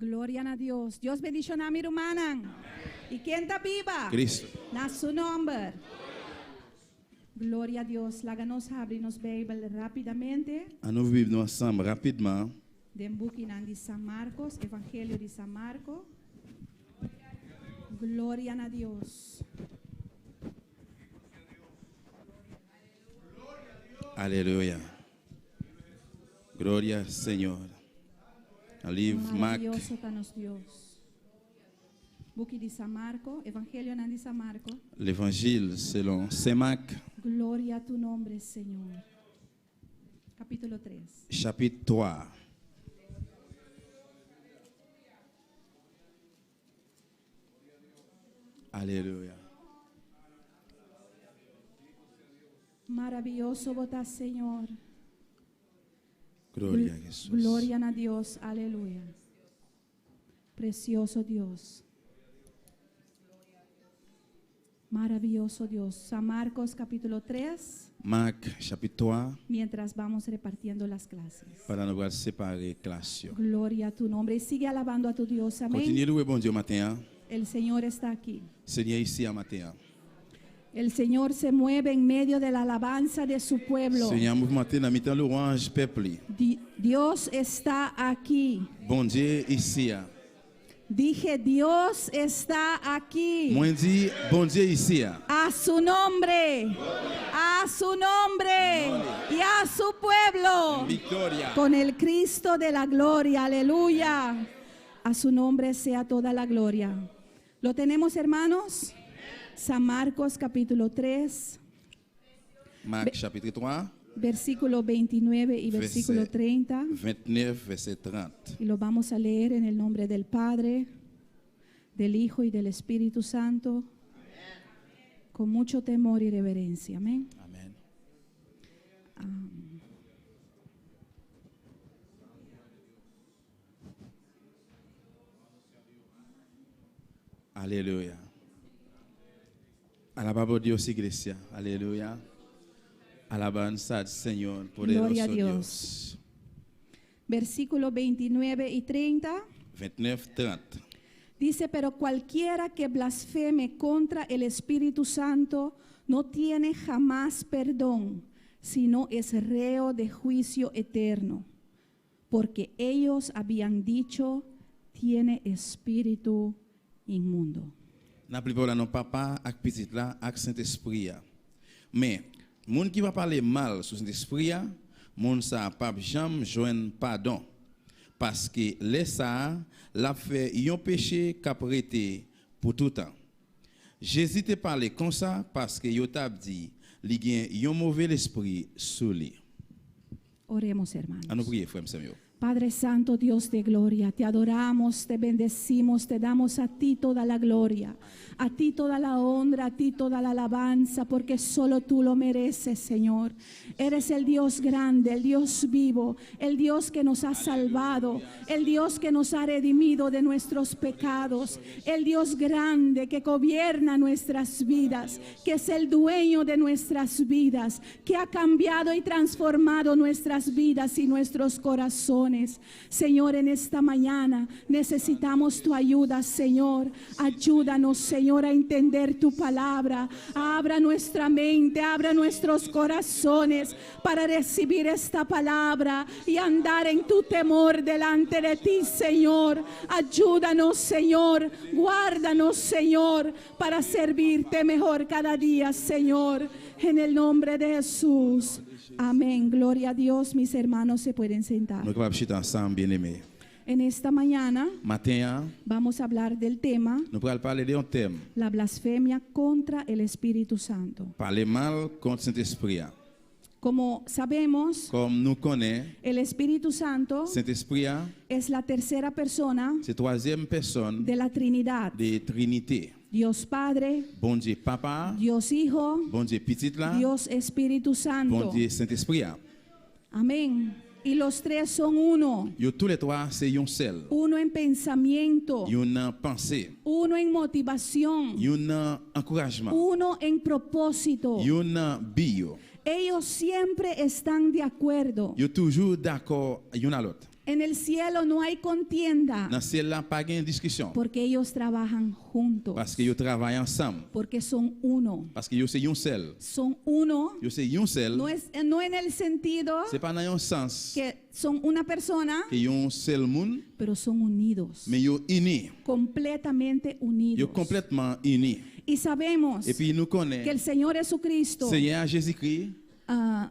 Gloria a Dios. Dios bendición a mi hermana. ¿Y quién está viva? Cristo. Na su nombre. Gloria a Dios. Láganos abrirnos Bíblia rapidamente. À nous vivre nous ensemble rapidement. Den boeken de San Marcos, Evangelio de San Marcos. Gloria a Dios. Aleluia. Glória, Senhor. A livre Marc, Maravilloso está Dios. Book de San Marcos, Evangelio de San Marcos. l'Évangile selon Saint Marc, Gloria a tu nombre, Señor. Capítulo 3. chapitre 3. Aleluia. Maravilloso votas, Señor. Glória a Jesus. Gloria a Dios, aleluya. Precioso Dios. Maravilloso Dios. San Marcos capítulo 3. Marc, chapitre 3, Mientras vamos repartiendo las clases. para nous voir séparer classe. Gloria a tu nombre. Y sigue alabando a tu Dios. Amén. Continuez louer bon Dieu matin. El Señor está aquí. Seigneur ici à matin. El Señor se mueve en medio de la alabanza de su pueblo. Seigneur mouvementé dans mi-temps l'orange peuple. Dios está aquí. Bon Dieu ici. Dije, Dios está aquí. Moi dit bon Dieu ici. A su nombre, a su nombre y a su pueblo. Victoria. Con el Cristo de la gloria, aleluya. A su nombre sea toda la gloria. ¿Lo tenemos, hermanos? San Marcos capítulo 3, Marc chapitre 3, versículo 29 y versículo 30. 29, verset 30. Y lo vamos a leer en el nombre del Padre, del Hijo y del Espíritu Santo. Con mucho temor y reverencia. Amén. Amen. Aleluia. Alabado Dios, iglesia. Aleluya. Alabanza al Señor, Gloria a poderoso Dios. Dios. Versículo 29 y 30. 29, 30. Dice, pero cualquiera que blasfeme contra el Espíritu Santo no tiene jamás perdón, sino es reo de juicio eterno. Porque ellos habían dicho, tiene espíritu inmundo. N'a plus parler non papa ak petit là ak Saint-Esprit. Mais moun qui va parler mal sur Saint-Esprit, moun sa pa jamais joindre pardon parce que les ça l'a fait yon péché qu'a prêté pour tout temps. Jésus te parlé comme ça parce que yo t'a dit li gen yon mauvais esprit sous lui. Oremos, hermanos. A nous prier frère Samuel. Padre Santo, Dios de gloria, te adoramos, te bendecimos, te damos a ti toda la gloria, a ti toda la honra, a ti toda la alabanza, porque solo tú lo mereces, Señor. Eres el Dios grande, el Dios vivo, el Dios que nos ha salvado, el Dios que nos ha redimido de nuestros pecados, el Dios grande que gobierna nuestras vidas, que es el dueño de nuestras vidas, que ha cambiado y transformado nuestras vidas y nuestros corazones. Señor, en esta mañana necesitamos tu ayuda, Señor. Ayúdanos, Señor, a entender tu palabra. Abra nuestra mente, abra nuestros corazones para recibir esta palabra y andar en tu temor delante de ti, Señor. Ayúdanos, Señor. Guárdanos, Señor, para servirte mejor cada día, Señor. En el nombre de Jesús. Amén. Gloria a Dios. Mis hermanos se pueden sentar. Nous capables chiter ensemble bien-aimés. En esta mañana Matin, vamos a hablar del tema nous allons parler d'un thème. la blasfemia contra el Espíritu Santo. Parler mal contre Saint-Esprit. Como sabemos, Comme nous connaissons, el Espíritu Santo Saint-Esprit, es la tercera persona c'est troisième personne de la Trinidad. de Trinité. Dios Padre, Bon Dieu Papa, Dios Hijo, bon Dieu Petit là, Dios Espíritu bon Santo. Dieu Saint-Esprit. Amén. Y los tres son uno. Yo tous les trois c'est un seul. Uno en pensamiento, Une pensée, uno en motivación, une encouragement, uno en propósito. une bio. Ellos siempre están de acuerdo. Yo toujours d'accord une à l'autre. En el cielo no hay contienda, Dans le ciel là, pas de discussion. porque ellos trabajan juntos, Parce que ils travaillent ensemble. porque son uno. Parce que c'est un seul. Son uno, Yo c'est un seul. no en el sentido C'est pas dans un sens que son una persona, que un seul monde, pero son unidos, mais yo unis. completamente Yo unidos. complètement unis. Y sabemos Et puis nous que connaissons el Señor Jesucristo, Seigneur Jésus-Christ.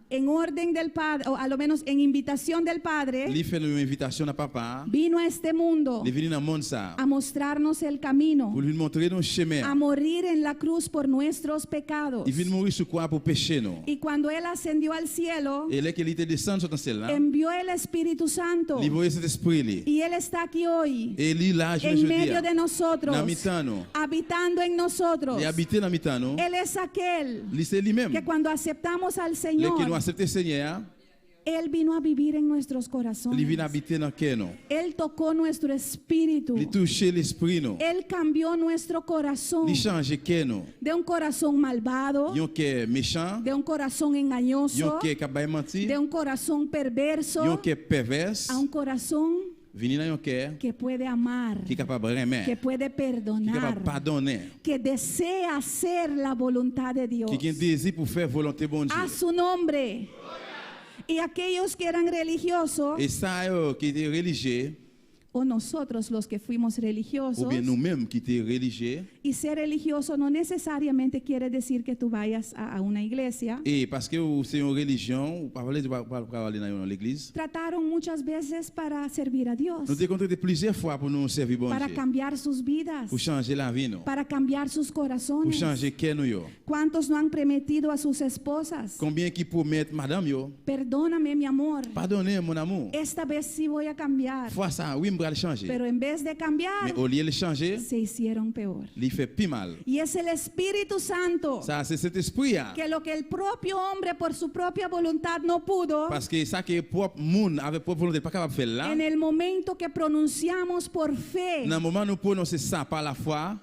en orden del Padre, o a lo menos en invitación del Padre, Il fait une invitation à papa. vino a este mundo Il est venu dans le monde ça. a mostrarnos el camino, Pour lui montrer nos a chemins. morir en la cruz por nuestros pecados. Il vient mourir sur quoi pour pécher nous. Y cuando Él ascendió al cielo, Et là qu'il était descendu sur le ciel là. envió el Espíritu Santo. Il voyait cet esprit là. Y Él está aquí hoy, Et il là je en dis. medio de nosotros, Dans mi-temps nous. habitando en nosotros. Il habite dans mi-temps nous. Él es aquel Il c'est lui-même. que cuando aceptamos al Les qui nous Señor, acceptent Seigneur, Él vino a vivir en nuestros il corazones. vient habiter dans cœur nous. Él tocó nuestro espíritu. Il touche l'esprit nous. Él cambió nuestro corazón Il change cœur nous. de un corazón malvado, Yon cœur méchant, de un corazón yon engañoso, cœur qui a menti, de un corazón perverso, yon cœur perverse, a un corazón vini dans yon cœur que puede amar, qui est capable de remettre, que puede qui est capable perdonar, de pardonner, que desea hacer la voluntad de Dios. qui a un désir pour faire volonté bon Dieu. A su nombre. Y aquellos que eran religiosos, Et ça, qui était religieux, o nosotros los que fuimos religiosos, ou bien nous-mêmes qui étaient religieux, y ser religioso no necesariamente quiere decir que tú vayas a una iglesia. et parce que c'est une religion, ou pas aller dans l'église, Trataron muchas veces para servir a Dios, nous avons contracté plusieurs fois pour nous servir bon para Dieu, cambiar sus vidas, pour changer la vie, nous, para cambiar sus pour corazones. changer cœur nous. Yo. ¿Cuántos no han prometido a sus esposas? Combien qui promettent, madame, yo, Perdóname, mi amor, pardonnez mon amour. esta vez sí voy a cambiar. Fois ça, oui, je vais changer. Pero en vez de cambiar, Mais au lieu de changer, se hicieron peor. il fait plus mal. Y es el Espíritu Santo Ça, c'est cet esprit là. que lo que el propio hombre por su propia voluntad no pudo, Parce que ça que propre monde avec propre volonté pas capable de faire là. en el momento que pronunciamos por fe Dans le moment où nous prononçons ça par la foi,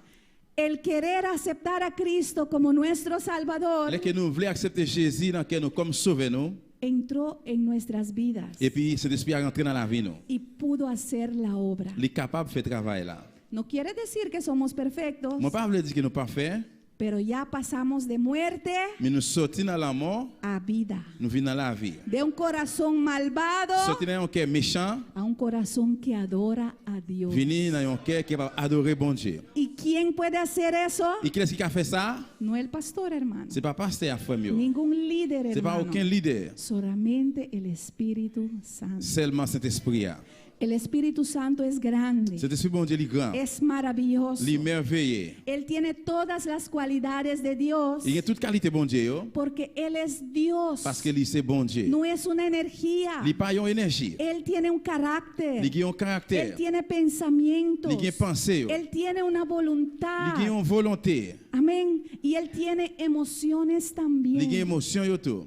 el querer aceptar a Cristo como nuestro Salvador, dès que nous voulons accepter Jésus dans lequel nous comme sauveur nous, entró en nuestras vidas et puis cet esprit est rentré dans la vie nous. y pudo hacer la obra. Il est capable de faire travail là. No quiere decir que somos perfectos, Moi pas veut dire que nous pas faire, pero ya pasamos de muerte mais nous sortons dans la mort, a vida, nous venons dans la vie. de un corazón malvado Sortons dans un cœur méchant, a un corazón que adora a Dios. venons dans un cœur qui va adorer bon Dieu. ¿Y quién puede hacer eso? Et qui est-ce qui a fait ça? No el pastor, hermano. C'est pas pasteur à frère. Ningún líder, C'est pas hermano. aucun leader. Solamente el Espíritu Santo. Seulement cet esprit là. El Espíritu Santo es grande, Cet esprit bon Dieu il est grand, es maravilloso. il est merveilleux. Él tiene todas las cualidades de Dios Il y a toute qualité bon Dieu yo, porque Él es Dios. parce que lui c'est bon Dieu. No es una energía. Il pas une énergie. Él tiene un carácter. Il a un Él caractère. tiene pensamientos. Il a une pensée. yo. Él tiene una voluntad. Il a une volonté. Amén. Y Él tiene emociones Il a une también. émotion yo tout.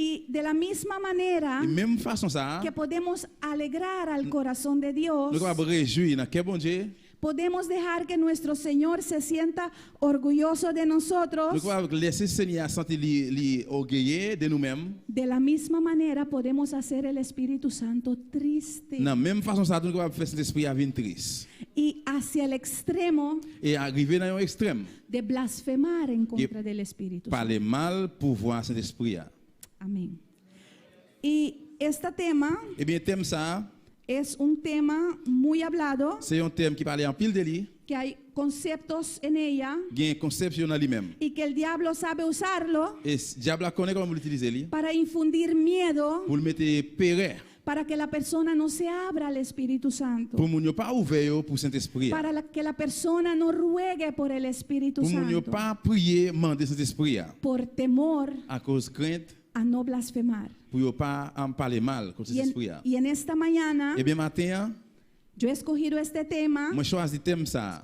Y de la misma manera De même façon ça, que podemos alegrar al corazón de Dios, nous devons réjouir dans quel bon Dieu. podemos dejar que nuestro Señor se sienta orgulloso de nosotros. Nous devons laisser Seigneur sentir lui orgueilleux de nous-mêmes. De la misma manera podemos hacer el Espíritu Santo triste Dans même façon ça, nous devons faire cet esprit à venir triste y hacia el extremo et arriver dans un extrême. de blasfemar en contra del Espíritu Santo. Parler mal pour voir cet esprit là. Amén. Y este tema Eh bien, thème ça, es un tema muy hablado, c'est un thème qui parle en pile de lui. que hay conceptos en ella Il y a une conception dans lui-même. y que el diablo sabe usarlo Et le diable connaît comment l'utiliser lui para infundir miedo, pour le mettre péré, para que la persona no se abra al Espíritu Santo, pour ne pas ouvert pour Saint-Esprit, para que la persona no ruegue por el Espíritu pour ne Santo, pas prier, demander Saint-Esprit por temor à cause de crainte, a no blasfemar. pour ne pas en parler mal contre Saint-Esprit. Y en esta mañana Eh bien, matin, yo he escogido este tema, moi choisi thème ça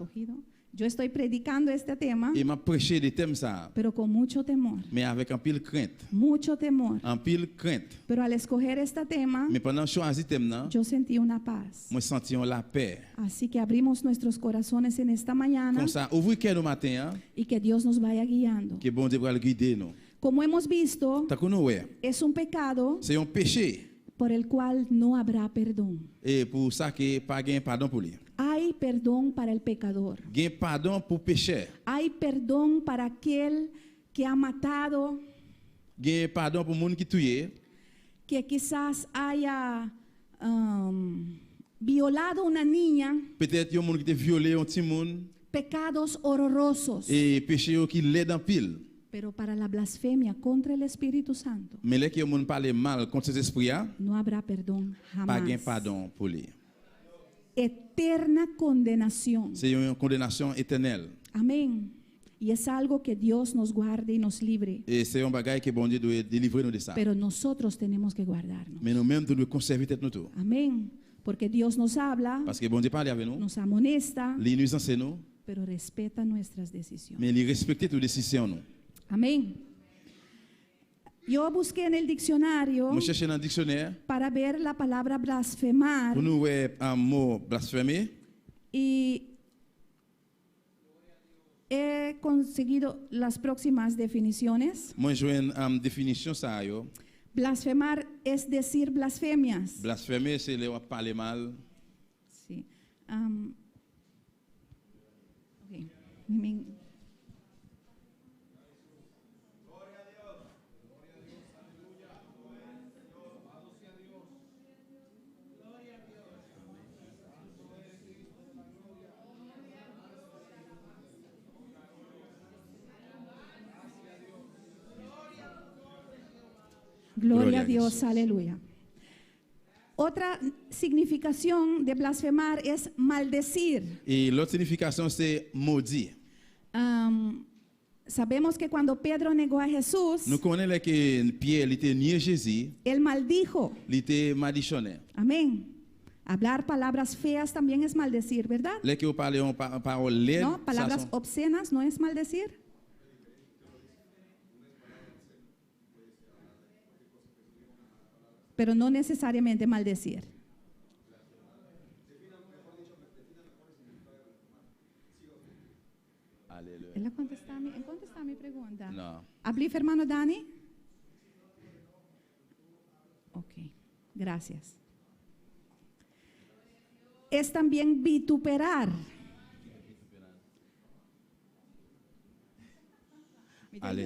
yo estoy predicando este tema, et m'a prêché des thèmes ça, pero con mucho temor, mais avec un pile crainte, mucho temor. en pile crainte. Pero al escoger este tema, Mais pendant que je choisi thème là, yo sentí una paz. moi senti la paix. Así que abrimos nuestros corazones en esta mañana Comme ça, ouvrir cœur nous matin, y que Dios nos vaya guiando. que bon Dieu va le guider nous. Como hemos visto, Tant que nous ouais, es un pecado c'est un péché. por el cual no habrá perdón. Et pour ça que pas gain pardon pour lui. Hay perdón para el pecador. Gain pardon pour pécheur. Hay perdón para aquel que ha matado, Gain pardon pour monde qui tué, que quizás haya violado una niña, peut-être yon monde qui te violé un petit monde pecados horrorosos. et péché yo qui l'aide en pile. Pero para la blasfemia contra el Espíritu Santo Mais là que yon monde parle mal contre cet esprit a, no habrá perdón pas gain jamás. pardon pour lui. Eterna condenación. C'est une condamnation éternelle. Amén. Y es algo que Dios nos guarde y nos libre. Et c'est un bagage que bon Dieu doit délivrer nous de ça. Pero nosotros tenemos que guardarnos. Mais nous-mêmes, nous devons conserver tête nous tout. Amén. Porque Dios nos habla, Parce que bon Dieu parle avec nous, nos amonesta, il nous enseigne nous, pero respeta nuestras decisiones. mais il respecte toutes décisions nous. Amén. Yo busqué en el diccionario Moi chercher dans le dictionnaire para ver la palabra blasfemar pour nous voir un mot blasphémé y he conseguido las próximas definiciones. moi je une définition ça yo. Blasfemar es decir blasfemias. Blasphémer c'est le parler mal. Sí. Ok. Me- Gloria a Dios, aleluya. Otra significación de blasfemar es maldecir. Et l'autre signification c'est maudit. Sabemos que cuando Pedro negó a Jesús, Nous connaissons que Pierre il était nié Jésus, él maldijo. il était malédiction. Amén. Hablar palabras feas también es maldecir, ¿verdad? Là que vous parlez en parole laide, ¿No? Palabras obscenas no es maldecir. Pero no necesariamente maldecir. Alléluia. ¿Él contesta mi pregunta? Non. ¿Hablé, hermano Dani? Ok, gracias. Es también vituperar. Ale.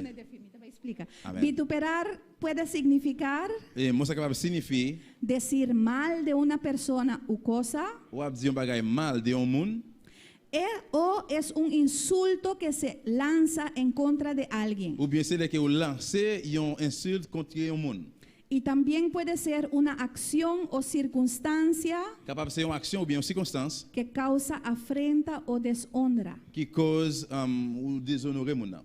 Explica. Amén. Vituperar puede significar Et moi ça capable signifier decir mal de una persona u cosa, ou a dit un bagage mal de un monde o es un insulto que se lanza en contra de alguien. ou bien c'est là que vous lancez une insulte contre un monde. Y también puede ser una acción o circunstancia Capable c'est une action ou bien une circonstance que causa afrenta o deshonra. qui cause ou déshonorer mon âme.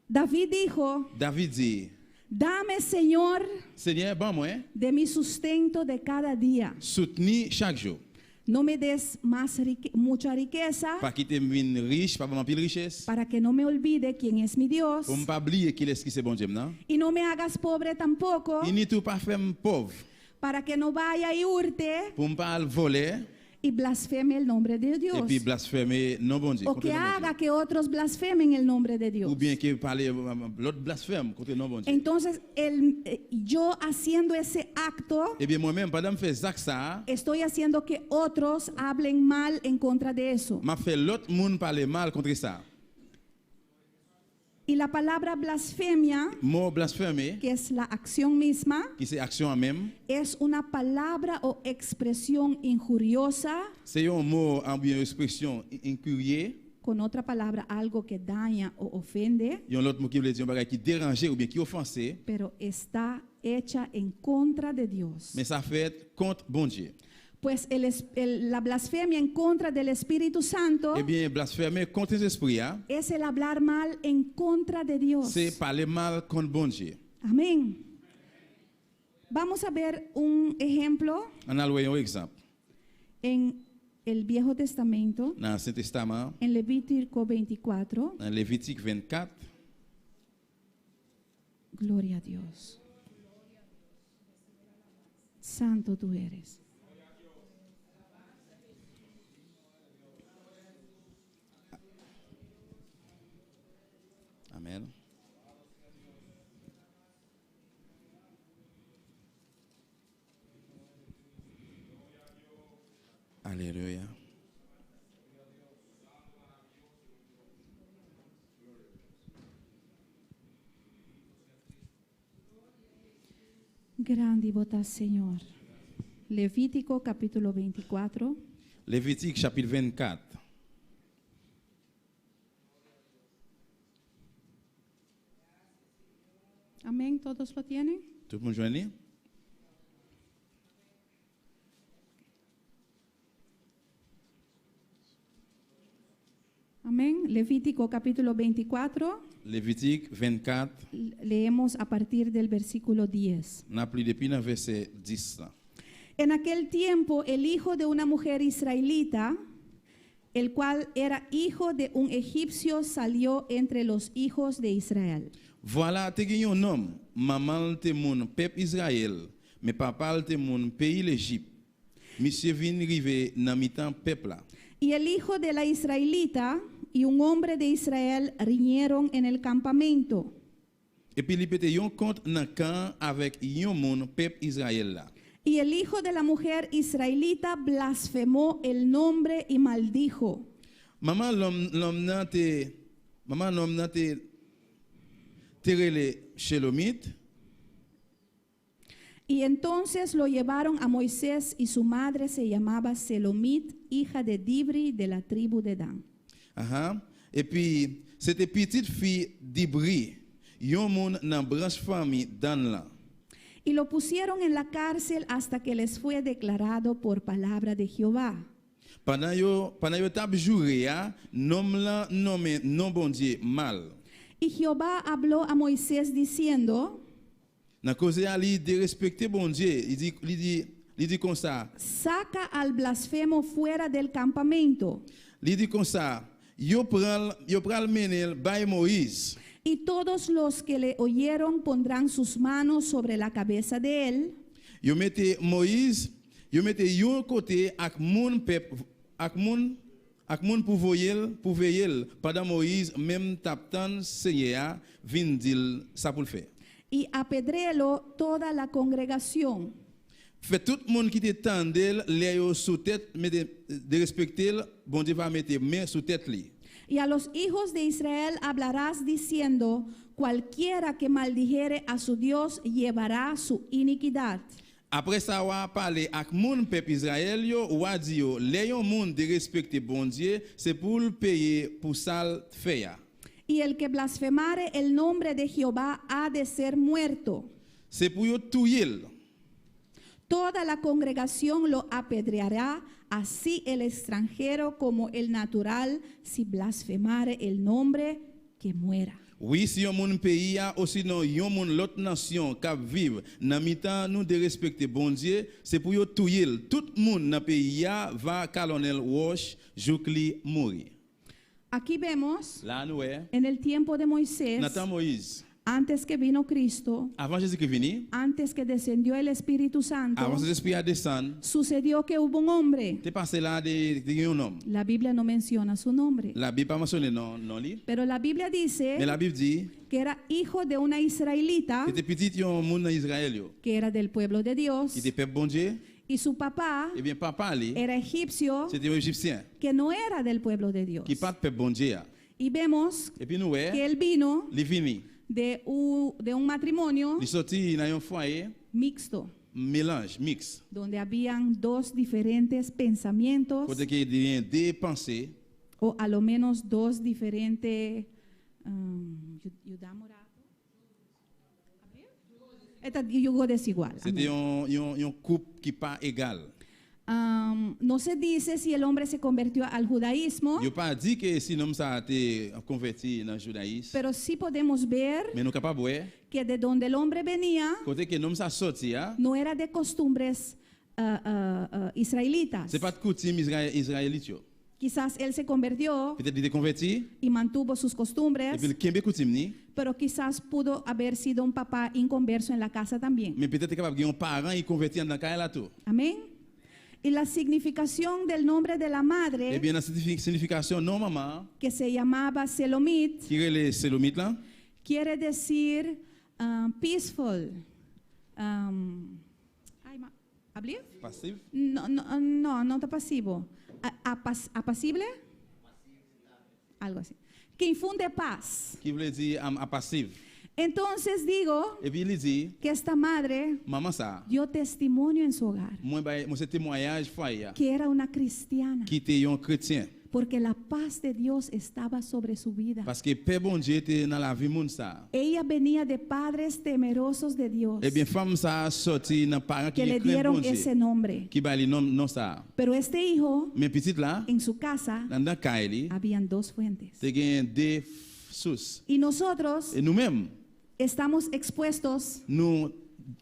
David dijo, David dit, dame Señor Seigneur, bon moi, de mi sustento de cada día. soutenir chaque jour. No me des mucha riqueza Pas quitter une riche, pas vraiment pile richesse. para que no me olvide quién es mi Dios. Pour ne pas oublier qu'il est qui c'est bon Dieu non. Y no me hagas pobre tampoco Il n'est tout pas fait pauvre. para que no vaya y hurte Pour ne pas le voler y blasfeme el nombre de et Dios. puis blasphémer non bon Dieu. O contre que non bon haga que otros blasfemen el nombre de Dieu. Dios. Ou bien que parler l'autre blasphème contre non bon Dieu. Entonces, yo haciendo ese acto, Eh bien moi-même pendant me faire ça, estoy haciendo que otros hablen mal en contra de eso. m'a fait l'autre monde parler mal contre ça. Y la palabra blasfemia, Mot blasphémer que es la acción misma, qui c'est action en même, es una palabra o expresión injuriosa, c'est un mot en bien expression incurie. con otra palabra, algo que daña o ofende, Il y a l'autre mot qui veut dire un bagage qui dérangeait ou bien qui offensait, pero está hecha en contra de Dios. mais ça fait contre bon Dieu. Pues la blasfemia en contra del Espíritu Santo Eh bien, blasphémer contre les esprits, es el hablar mal en contra de Dios. c'est parler mal contre bon Dieu. Amén. Vamos a ver un ejemplo On a un exemple. en el Viejo Testamento, Dans l'Ancien Testament, en Levítico 24. dans Lévitique 24, Gloria a Dios. Santo tú eres. Amen. Alléluia. Grande votas, Señor. Levítico capítulo 24. Lévitique chapitre 24. Amén, ¿todos lo tienen? Tout le monde joignez? Amén. Levítico capítulo 24. Lévitique 24. Leemos a partir del versículo 10. On a pris depuis le verset 10. Là. En aquel tiempo, el hijo de una mujer israelita, el cual era hijo de un egipcio, salió entre los hijos de Israel. Voilà, te gen yon homme, maman te moun peuple Israël, mais papa te moun pays l'Égypte. Monsieur vin rive nan mitan peuple là. Y el hijo de la israelita y un hombre de Israel riñeron en el campamento. Et puis li pete yon compte nan kan avec yon moun peuple Israël là. Y el hijo de la mujer israelita blasfemó el nombre y maldijo. Maman l'homme nan te terele Shelomit. Y entonces lo llevaron a Moisés y su madre se llamaba Selomit, hija de Dibri de la tribu de Dan. Et puis c'était petite fille d'Ibri, yon moun nan branche famille Dan là. Y lo pusieron en la cárcel hasta que les fue declarado por palabra de Jehová. Pendant yo tap juré ya, nom la nommé non bon Dieu mal. Y Jehová habló a Moisés diciendo: Nan cause a li de respecter bon Dieu, li di comme ça. Saca al blasfemo fuera del campamento. Li di comme ça, yo pral menel bay Moïse. Y todos los que le oyeron pondrán sus manos sobre la cabeza de él. Yo mette Moïse, yo mette yon côté ak moun pep ak moun pou veiller pendant Moïse même taptan Seigneur vin dil sa pou faire. Y apedréelo toda la congregación. Fait tout monde qui te tendel les yo sous tête mais de respecter bon Dieu va mettre main sous tête li. Y a los hijos de Israel hablarás diciendo: cualquiera que maldijere a su Dios llevará su iniquidad. Après ça, on va parler avec mon peuple Israël, ou a dit, les yon moun de respecter bon Dieu, c'est pour le payer pour ça faire. Y el que blasfemare el nombre de Jehová ha de ser muerto. C'est pour yo tuer. Toda la congregación lo apedreará, así el extranjero como el natural, si blasfemare el nombre, que muera. Oui, si yon moun pays a, ou sinon yon moun l'autre nation qui vive, nan mitan nous de respecter bon Dieu, c'est pour yo tuer. Tout moun nan pays a va kalonel wash, joukli mourir. Aquí vemos, Là nous en el tiempo de Moisés, Nathan Moïse, antes que vino Cristo, avant Jésus qui vini, antes que descendió el Espíritu Santo, avant cet esprit a descendre, sucedió que hubo un hombre. t'es passé là de yon homme. La Biblia no menciona su nombre, La Bible pas mentionné non li. pero la Biblia dice Mais la Bible dit que era hijo de una israelita que était petit yon moun nan Israël yo, que era del pueblo de Dios, qui était peuple bon Dieu, y su papá et bien papa li, era egipcio, c'était un égyptien que no era del pueblo de Dios. qui pas peuple bon Dieu. Y vemos Et puis nous que él vino li vini, de un matrimonio li sorti dans un foyer mixto, mélange mix. donde habían dos diferentes pensamientos, Côté que il y a des pensées, o a lo menos dos diferentes yugo desigual. c'était Amén. un couple qui pas égal. No se dice si el hombre se convirtió al judaísmo, Yo pas dit que si l'homme ça a été converti dans le judaïsme, pero sí podemos ver mais nous capable ouais, que de donde el hombre venía côté que l'homme ça sorti a, no era de costumbres israelitas. c'est pas de coutume israélite yo. Quizás él se convirtió Peut-être il est converti y mantuvo sus et costumbres, puis le kembe coutume ni, pero quizás pudo haber sido un papá inconverso en la casa también. mais peut-être capable un parent il converti dans la là tout. Amén. Y la significación del nombre de la Eh madre, bien la signification non maman que se llamaba Selomit, qui est Selomit là, quiere decir peaceful. ¿Hablir? Passif? No está pasivo. ¿Apacible? Algo así. Que infunde paz. Qui veut dire apassif. Entonces digo Et puis il dit, que esta madre maman ça, dio testimonio en su hogar, moi c'est témoignage foyer que era una cristiana, qui était un chrétien porque la paz de Dios estaba sobre su vida. parce que Père bon Dieu était dans la vie moun ça. Ella venía de padres temerosos de Dios, Eh bien femme ça sorti dans parents que qui le craignent dieron bon ese Dieu. nombre. Qui ba li non ça. Pero este hijo, Mais petite là, en su casa, dans Kaili, habían dos fuentes. te gagne deux sources. Y nosotros Et nous-mêmes, estamos expuestos nous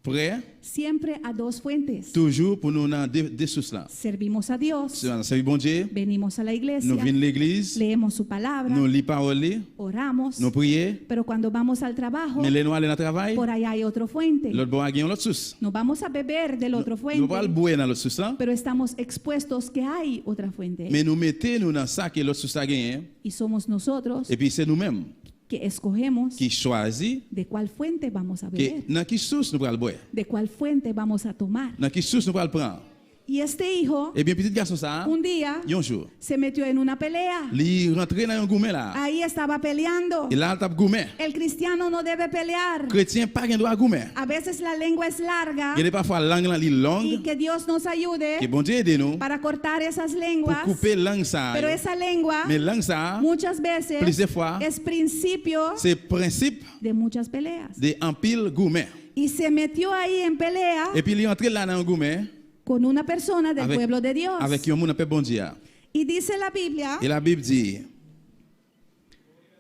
prêts siempre a dos fuentes. toujours pour nous dans deux sources là. Servimos a Dios, C'est bon Dieu, venimos a la iglesia, nous venons à l'église, leemos su palabra, nous lisons parole, oramos, nous prions, pero cuando vamos al trabajo, mais les nous aller dans le travail, por allá hay otro fuente. l'autre boire gagne l'autre source. Nos vamos a beber del otro Nous pas le fuente, boire dans l'autre source là, pero estamos expuestos que hay otra fuente. mais nous mettons nous dans ça que l'autre source a gagné. Y somos nosotros Et puis c'est nous-mêmes que escogemos qui choisissons de cuál fuente vamos a que beber, dans qui source nous prenons le boire, de cuál fuente vamos a tomar. dans qui source nous prenons le prendre. Y este hijo, Eh bien petit garçon ça, un día, un jour, se metió en una pelea. il rentré dans un gourmet là. Ahí estaba peleando. Et là il tape gourmet. El cristiano no debe pelear. Chrétien pas gain droit gourmet. A veces la lengua es larga Il y a parfois langue là li y longue, que Dios nos que ayude bon Dieu aide nous para cortar esas pour lenguas. couper langue ça. Pero esa lengua Mais langue ça, muchas veces plusieurs fois, es principio c'est principe de muchas peleas. de en pile gourmet. Y se metió ahí en pelea Et puis il est entré là dans un gourmet con una persona del pueblo de Dios. avec un monde appelé bon Dieu. Y dice la Biblia, Et la Bible dit,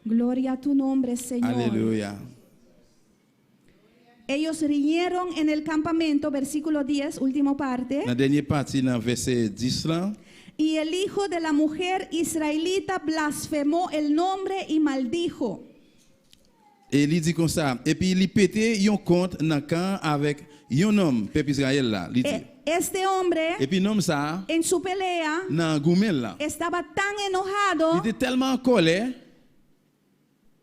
gloria a tu nombre, Señor. alléluia. Ellos riñeron en el campamento, versículo 10, última parte. Dans la dernière partie, dans verset 10 là, Y el hijo de la mujer israelita blasfemó el nombre y maldijo. et il dit comme ça. Et puis il pétait un compte dans le camp avec un homme, peuple Israël là. Il dit. Este hombre, Et puis l'homme ça, en su pelea, dans le gourmet là, estaba tan il enojado était tellement en colère,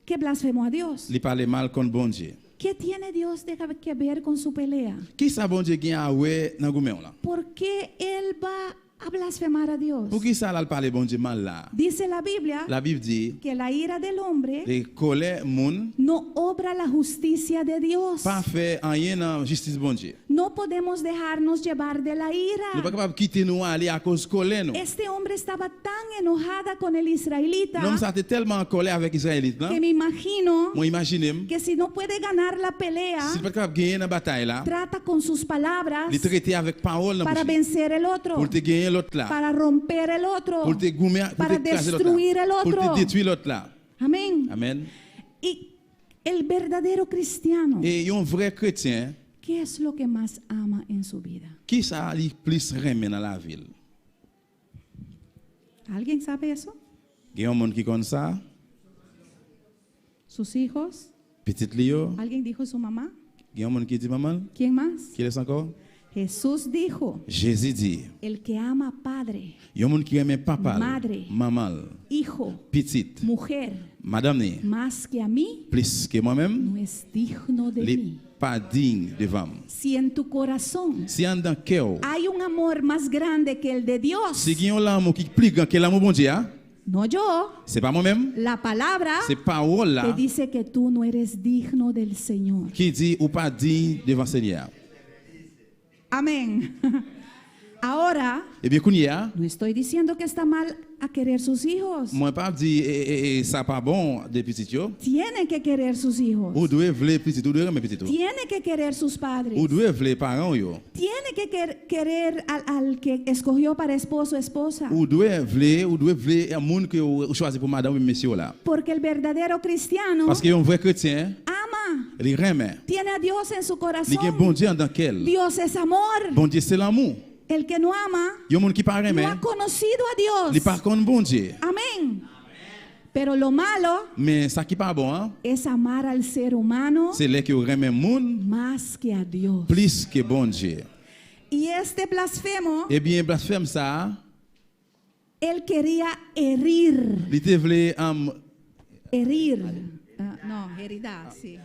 que blasfemó a Dios. il parlait mal contre bon Dieu. ¿Qué tiene Dios que ver con su pelea? Qui ça bon Dieu qui a ouais dans le gourmet là? ¿Por qué él va a blasfemar a Dios? Pour qui ça là, il parlait bon Dieu mal là? Dice la Biblia La Bible dit, que la ira del hombre les colères moun no obra la justicia de Dios. pas fait rien dans justice bon Dieu. No podemos dejarnos llevar de la Nous pas ira. capable quitter nous aller à cause de colère nous. Este hombre estaba tan enojada con el israelita L'homme ça était tellement en colère avec les Israélites là. que me imagino Moi imagine, que si no puede ganar la pelea, s'il pas capable gagner dans la bataille là, trata con sus palabras il traiter avec parole dans para bouche. vencer el otro, Pour te gagner l'autre là. para romper el otro, Pour te gommer, pour para te craser l'autre destruir el là. Pour otro. te détruire l'autre là. Amén. Amen. Y el verdadero cristiano, Et un vrai chrétien, ¿qué es lo que más ama en su vida? qui ça lui plus remet dans la ville? ¿Alguien sabe eso? Il y a un monde qui connaît ça, ¿Sus hijos? petit Lio, ¿Alguien dijo su mamá? il y a un monde qui dit maman, ¿Quién más? qui est encore? Jesús dijo, Jésus dit, el que ama padre, il y a un monde qui aime papa, Madre. maman, hijo, petite, mujer, madame, ni, más que a mí, plus que moi-même, no es digno de il n'est mí. pas digne devant. Si en tu corazón Si en dans cœur, hay un amor más grande que el de Dios, si il y a un l'amour qui est plus grand que l'amour bon Dieu, no yo, c'est pas moi-même, la palabra c'est parole te là dice que tú no eres digno del Señor. qui dit ou pas digne devant le Seigneur. Amén. Ahora, Eh bien, Kounia, no estoy diciendo que está mal a querer sus hijos. moi pas dit ça pas bon des petits yo. Tiene que querer sus hijos. Ou doit vouloir petit, ou doit aimer petit. Tiene que querer sus padres. Ou doit vouloir parents yo. Tiene que querer al que escogió para esposo o esposa. Ou doit vouloir un monde que vous choisi pour madame ou monsieur là. Porque el verdadero cristiano Parce que un vrai chrétien, ama, il remet. tiene a Dios en su Il y a corazón. bon Dieu dans quel. Dios es amor. Bon Dieu c'est l'amour. El que no ama Il y a un monde qui pas no remet. ha conocido a Il Dios. par contre bon Dieu. Amén. Pero lo malo Mais ça qui pas bon hein, es amar al ser humano c'est les qui remet monde más que a Dios. plus que bon Dieu. Y este blasfemo, Eh bien blasphème ça, él quería herir. il te voulait Herir. No, heridad, sí.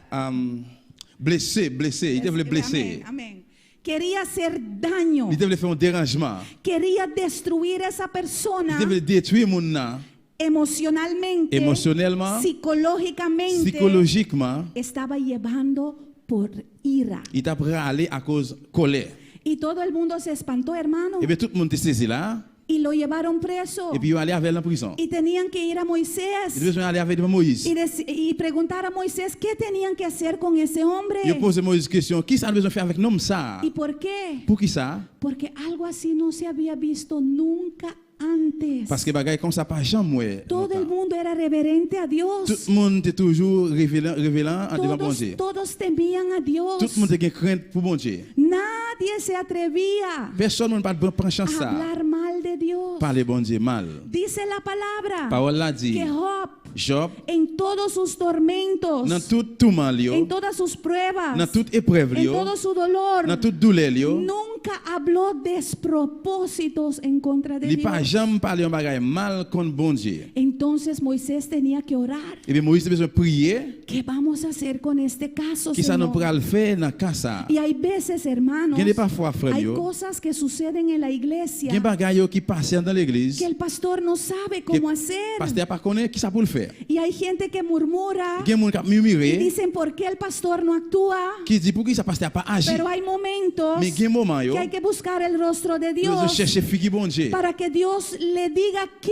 blesser, il te voulait blesser. Amén, amén. quería hacer daño, Il devait faire un dérangement. quería destruir a esa Il persona devait détruire mon nan emocionalmente, émotionnellement, psicológicamente, psychologiquement. estaba llevando por ira. Il t'a râlé à cause de colère. Y todo el mundo se espantó, hermano, Et bien tout le monde était saisi là. y lo llevaron preso. Et puis ils allaient avec elle en prison. Y tenían que ir a Ils Moisés devaient aller avec Moïse. y preguntar a Moisés qué tenían que hacer con ese hombre. Ils posaient Moïse question, qui ça a besoin de faire avec un homme ça? ¿Y por qué? Pour qui ça? Porque algo así no se había visto nunca antes. Parce que bagaille comme ça pas jamais. Todo el mundo era reverente a Tout Dios. le monde était toujours révélant en devant bon Dieu. Todos temían a Dios. Tout le monde était crainte pour bon Dieu. Nadie se atrevía Personne ne peut prendre chance a ça. hablar mal de Dios. Parler bon Dieu mal. Dice la palabra Parole l'a dit. que Job, Job, en todos sus tormentos, dans tout tourment en lio, todas sus pruebas, dans toute épreuve en lio, todo su dolor, dans toute douleur lio, nunca habló despropósitos en contra de il pas Dios. jamais parlé un bagaille mal contre bon Dieu. Entonces Moisés tenía que orar. Et bien Moïse a besoin de prier. ¿Qué vamos a hacer con este caso, Qui ça nous Señor? pourra le faire dans casa? Y hay veces, hermanos, Il y a parfois frère hay yo, cosas que suceden en la il y a iglesia bagaille qui passent dans l'église. que el pastor no sabe Que cómo hacer. pasteur pas connaît qui ça pour le faire. Y hay gente que murmura Il y a des gens qui y murmurent, dicen por qué el pastor no actúa. qui dit pour qui ça pasteur pas agir. Pero hay momentos Mais il y a un moment yo, que hay que buscar el rostro de nous Dios chercher figure bon Dieu. para que Dios le diga qué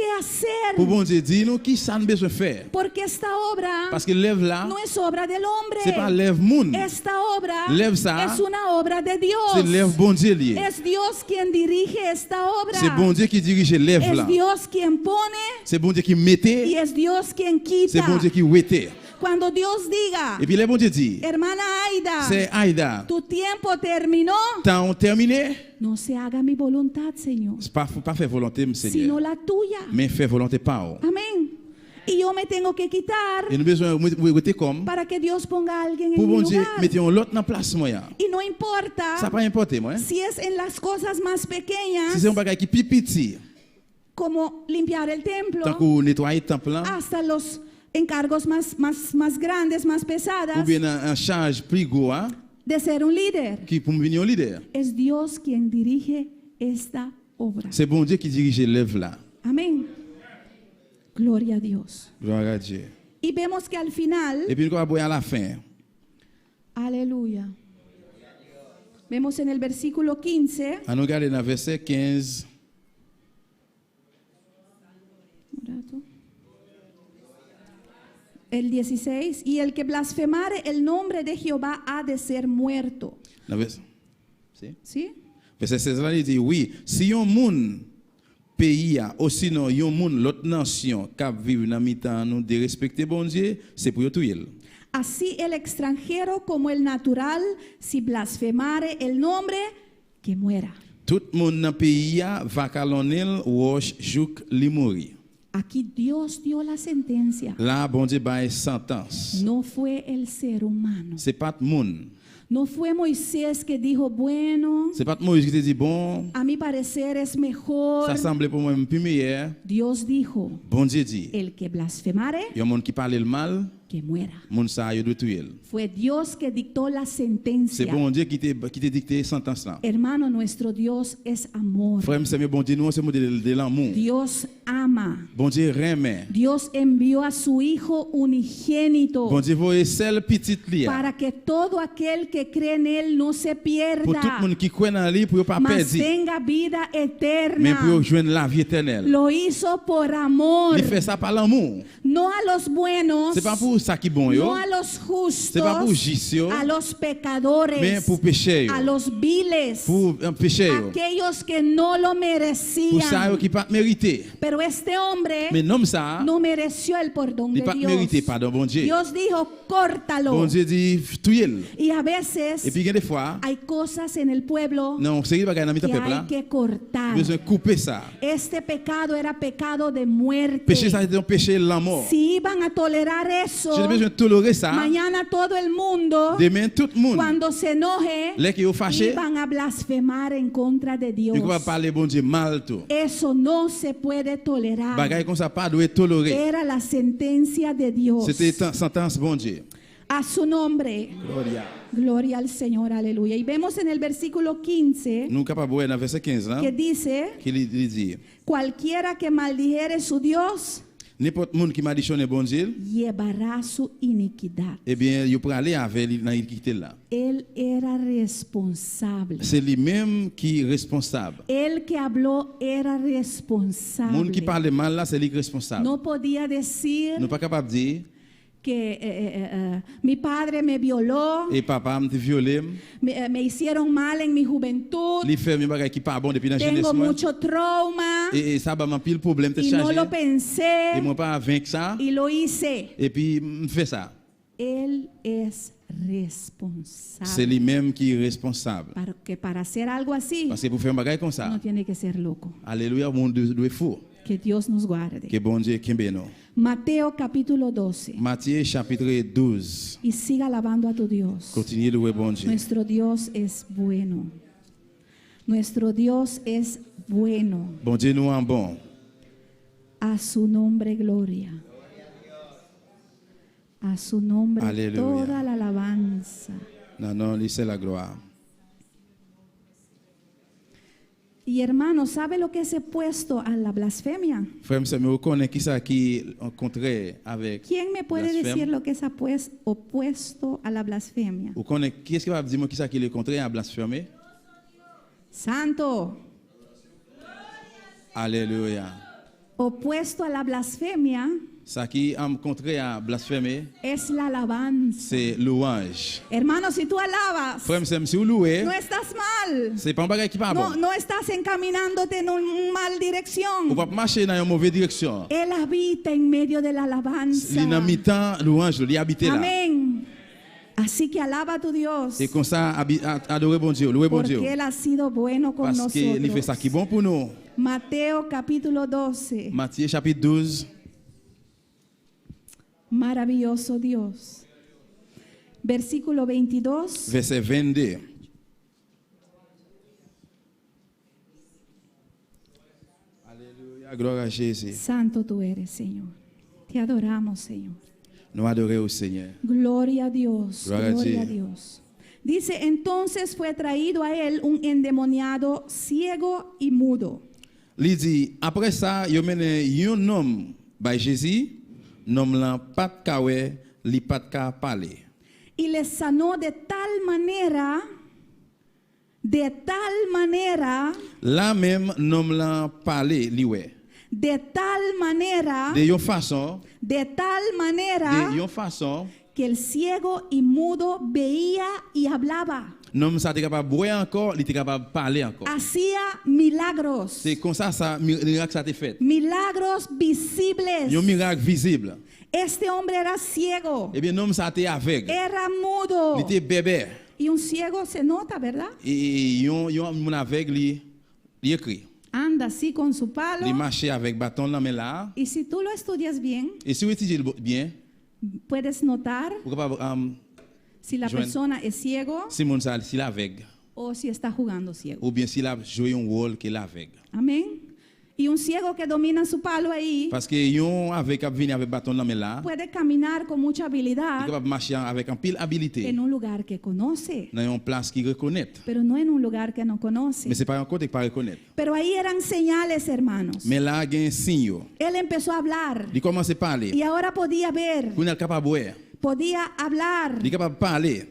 Pour hacer. bon Dieu dire nous qui ça nous besoin faire. Porque esta obra Parce que lève là, no es obra del c'est pas hombre. lève moun. Esta obra Lève ça, es una obra de c'est Dios. lève bon Dieu lié. Es Dios quien dirige esta C'est obra. bon Dieu qui dirige lève Es là. Dios quien pone C'est bon Dieu qui y mettait, es Dios quien c'est quita. bon Dieu qui ouettait. Cuando Dios diga, Et puis le bon Dieu dit, hermana Aida, c'est Aïda, tu tiempo terminó, temps terminé. no se haga mi voluntad, Señor, C'est pas faut pas faire volonté, sino Seigneur, la tuya. mais faire volonté pas. Amén. Y yo me tengo que quitar Et nous besoin ouetter comme para que Dios ponga a alguien pour en mi bon Dieu lugar. mettez un l'autre dans place moi. Y no Ça importa pas importe moi. si es en las cosas más Si pequeñas, c'est un bagage qui petit, como limpiar el tant templo, qu'on nettoie le temple là, hasta los encargos más grandes, más ou pesadas, bien en charge plus gros hein, de ser un líder. qui pour venir un leader. Es Dios quien dirige esta obra. C'est bon Dieu qui dirige l'œuvre là. Amén. Gloria a Dios. Gloire à Dieu. Y vemos que al final, Et puis nous allons à la fin. aleluya, vemos en el versículo 15, On regarde dans verset 15. el 16, y el que blasfemare el nombre de Jehová ha de ser muerto. Dans verset, si? ¿Sí? Verset 16 là, il dit oui, si un monde pays a ou sinon un monde l'autre nation qui vivent dans mi-temps nous de respecter bon Dieu, c'est pour tout il. Así el extranjero como el natural, si blasfemare el nombre, que muera. Tout le monde dans pays a va calonel wash jouk li mouri. Aquí Dios dio la sentencia. Là bon Dieu bail sentence. No fue el ser humano. C'est pas tout monde. No fue Moisés que dijo, bueno, C'est pas Moïse qui te dit bon, a mi parecer es mejor. ça semble pour moi plus meilleur. Dios dijo, Bon Dieu dit, el que blasfemare, il y a un monde qui parle le mal, que muera. monde ça il doit tuer. Fue Dios que dictó la C'est sentencia. bon Dieu qui te dicté sentence là. Hermano, nuestro Dios es amor. Frère, c'est bon Dieu nous c'est modèle de l'amour. Dios ama. Bon Dieu remet. Dios envió a su Hijo unigénito Bon Dieu voyez seul petit li para que todo aquel que cree en Él no se pour tout pierda, le monde qui croit en lui pour pas mas perdre, tenga vida mais eterna. pour joindre la vie éternelle. Lo hizo por amor, Il fait ça par l'amour. no a los buenos, C'est pas pour ça qui bon yo, no a los c'est pas pour justos, juste yo, a los pecadores, mais pour péché yo, a los viles, pour un péché yo, aquellos que no lo pour ça yo merecían. qui pas mérité. Pero este hombre Mais non ça, no mereció el perdón il de pas mérité Dios. pardon bon Dieu. Dios dijo, córtalo. Bon Dieu dit tuer. Y a veces Et puis il y a des fois, hay cosas en el pueblo non, c'est pas dans mi que peuple hay là, que cortar. besoin couper ça. Este pecado era pecado de muerte. Péché ça c'est un péché la mort. Si iban a tolerar eso, J'ai besoin de tolérer ça. mañana todo el mundo, Demain tout le monde, cuando se enoje, les qui ont fâché, iban a blasfemar en contra de Dios. ils vont parler bon Dieu mal tout. Eso no se puede tolerar. Bagaille comme ça pas doit tolérer. Era la sentencia de Dios. C'était sentence bon Dieu. A su nombre. Gloria. Gloria al Señor, aleluya. Y vemos en el versículo 15 Nous capables dans verset 15 là, que dice, qui dit cualquiera que maldijere su Dios, n'importe monde qui malditionne bon Dieu, llevará su iniquidad. eh bien, il peut aller avec lui dans l'iniquité là. Él era responsable. C'est lui-même qui est responsable. El que habló era Le monde qui responsable. parle mal là, c'est lui qui est responsable. No podía decir Nous pas capable de dire que mi padre me violó, et papa m'a violé, me hicieron mal en mi juventud, il fait mes bagages qui pas bon depuis la jeunesse tengo moi. mucho trauma Et ça va pile problème te y no charger. lo pensé Et moi pas vaincre ça y lo hice. et puis me fait ça. Él es C'est responsable. lui-même qui est responsable. Porque para hacer algo así, Parce que pour faire un bagage comme ça, uno tiene que ser loco. alléluia, le monde doit être fou. Que Dios nos guarde. Que bon Dieu kembe nous. Mateo capítulo 12. Matthieu chapitre 12. Y siga alabando a tu Dios. Continuez de louer bon Dieu. Nuestro Dios es bueno. Nuestro Dios es bueno. Bon Dieu nous en bon. A su nombre gloria. A su nombre Aleluya. toda la alabanza. Non, non, lui c'est la gloire. Y hermano, ¿sabe lo que es opuesto a la blasfemia? Frère, mais vous connaissez qui ça qui en contraire avec ¿Quién me puede blasphème? decir lo que es opuesto a la blasfemia? Vous connaissez qui est-ce qui va dire moi qui ça qui est le contraire à blasphémer? Santo. Alléluia. Opuesto a la blasfemia Ça qui en contraire à blasphémer, es la alabanza. c'est louange. Hermano, si tú alabas, Frère, si vous louez, no estás mal. c'est pas un bagage qui pas bon. No, no estás encaminándote en una mal Vous dirección. pas marcher dans une mauvaise direction. Él habita en medio de la alabanza. Il dans mi-temps louange, il habite là. Amén. Así que alaba a tu Dios. Et comme ça adorer bon Dieu, louer bon Dieu. Porque Él ha sido bueno con Parce qu'il fait ça qui est nosotros. bon pour nous. Mateo capítulo 12. Matthieu chapitre 12. Maravilloso Dios. Versículo 22. Verset 22. Alléluia, gloire à Jésus. Santo tú eres, Señor. Te adoramos, Señor. Nous adorons au Seigneur. Gloria a Dios. Gloria a Gloria a ti. Dios. Dice, entonces fue traído a él un endemoniado ciego y mudo. Il dit, après ça, il mené un homme by Jésus, nom la pat kawe, li pat ka parler. Y le sanó de tal manera, Là même nom la parler liwe. de tal manera, De yon façon, que el ciego y mudo veía y hablaba. nom ça te capable boire encore, il te capable parler encore. Hacía milagros, C'est comme ça miracle ça te fait. milagros visibles. Un miracle visible. Este hombre era ciego, Eh bien, nom ça te aveugle. era mudo. Il était bébé. Y un ciego se nota, ¿verdad? Et yon mon aveugle, il écrit. Anda así con su palo. Il marchait avec bâton là, mais là. Y si tú lo estudias bien, Et si vous étudiez bien, puedes notar vous capable si la Joan. persona es ciego si mon ça s'il aveugle o si está jugando ciego. ou bien s'il a joué un rôle qu'il aveugle. Amén. Y un ciego que domina su palo ahí Parce que yon avec venir avec bâton là, mais là, puede caminar con mucha il habilidad capable marcher avec un pile habilité en un lugar que conoce, dans une place qu'il reconnaît. pero no en un lugar que no conoce. Mais c'est pas un côté qu'il pas reconnaître. Pero ahí eran señales, hermanos. Mais là, il y a un signe. Él empezó a hablar Il commence à parler. y ahora podía ver, Il est capable de boire. podía hablar. Il est capable de parler.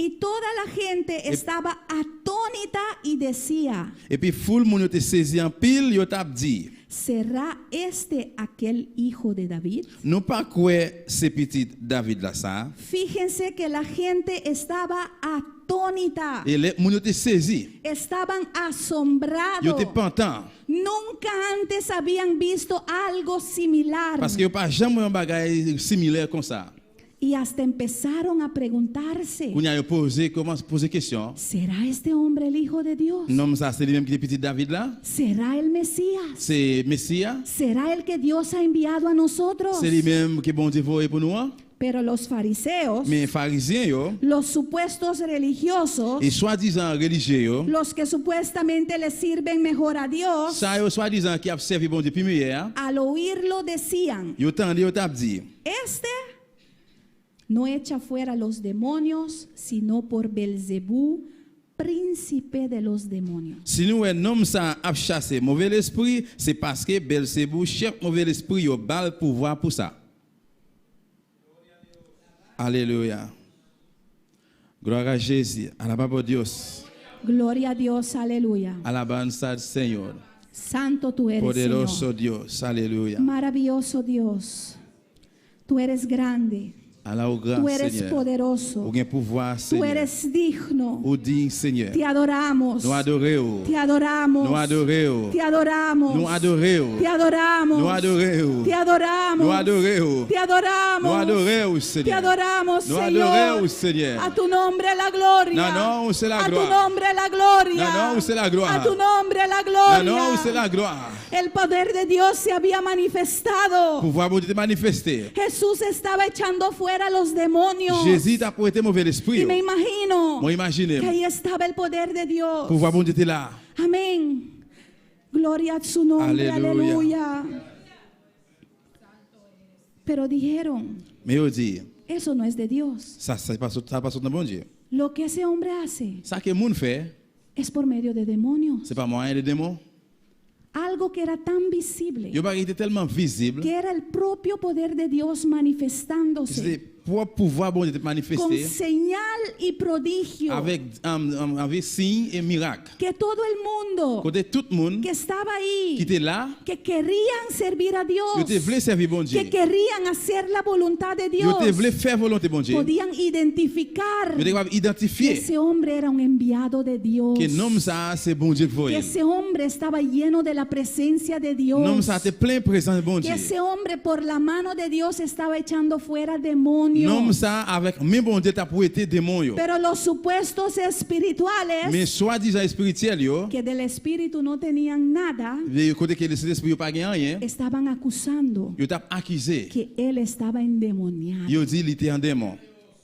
Y toda la gente estaba atónita y decía, Et puis, foule moun yo te saisi en pile, yo t'a dit, ¿será este aquel hijo de David? non pas quoi c'est petit David là ça. Fíjense que la gente estaba atónita, Et les moun yo te saisi. estaban Yo te asombrados. pantan. Nunca antes habían visto algo similar. Parce que yo pas jamais un bagage similaire comme ça. Y hasta empezaron a preguntarse, Qu'on a posé, commence à poser question. ¿será este hombre el hijo de Dios? Non, ça c'est lui-même qui est petit David là. ¿Será el Mesías? C'est Messia. ¿Será el que Dios ha enviado a nosotros? C'est lui-même qui est bon Dieu pour nous. Hein. Pero los fariseos, Mais pharisiens yo, los supuestos religiosos, et soi-disant religieux yo, los que supuestamente le sirven mejor a Dios, ça yo soi-disant qui a servi bon Dieu puis meilleur. al oírlo decían, Yo tande yo t'a dit. este no echa fuera los demonios, sino por Belzebú, príncipe de los demonios. Si nous un homme ça a chassé mauvais esprit, c'est parce que Belzebou chef mauvais esprit yo bal pouvoir pour ça. Alléluia. Gloire à Jésus, alabado Dios. Gloria a Dios, aleluya. Alabanza al Señor. Santo tú eres, Poderoso Señor. Dios, aleluya. Maravilloso Dios. Tú eres grande. Allah au grand Tú eres Seigneur. poderoso. Au pouvoir Tú Seigneur. eres digno. Au digne Seigneur. Te adoramos. Nous adorons. Te adoramos. Nous adorons. Te adoramos. Nous adorons. Te adoramos. Nous adorons. Te adoramos. Nous adorons. Te adoramos. Nous adorons Te Seigneur. adoramos, Nous Señor. adorons Seigneur. A tu nombre la gloria. Non, non, c'est la A tu gloire. nombre la gloria. Non, non, c'est la gloire. A tu nombre la gloria. Non, non, c'est la gloire. El poder de Dios se había manifestado. Pouvoir pour te manifester. Jesús estaba echando fuera los demonios. Jésus t'a prêté mauvais esprit. Y me imagino Moi imagine. que ahí estaba el poder de Dios. Pouvoir pour te là. Amén. Gloria a su nombre. Aleluya. Aleluya. Pero dijeron, Mais on dit, eso no es de Dios. ça passe dans bon Dieu. Lo que ese hombre hace Ça que le monde fait, es por medio de demonios. c'est pas moyen de démons. Algo que era tan visible, Il était tellement visible. que era el propio poder de Dios C'est manifestándose pour pouvoir bon Dieu te con manifester señal y prodigio, avec signes et miracles. que todo el mundo Côté tout le monde que estaba qui ahí, était là, que querían servir a Dios, ils te voulaient servir bon Dieu. que querían hacer la voluntad de Ils Dios, te voulaient faire volonté bon Dieu. podían identificar Ils devaient que identifier ese hombre era un enviado de Dios, que l'homme ça c'est bon Dieu pour que lui. ese hombre estaba lleno de la presencia de Dios, L'homme ça était plein présence de bon que Dieu. ese hombre por la mano de Dios estaba echando fuera demonios. L'homme ça avec même bon Dieu t'a prêté démon yo. Pero los supuestos espirituales Mais soi-disant spirituel yo, que del espíritu no tenían nada, le côté que le Saint-Esprit yo pas gagné rien, estaban acusando yo t'a accusé. que él estaba endemoniado. Yo dit il était en démon.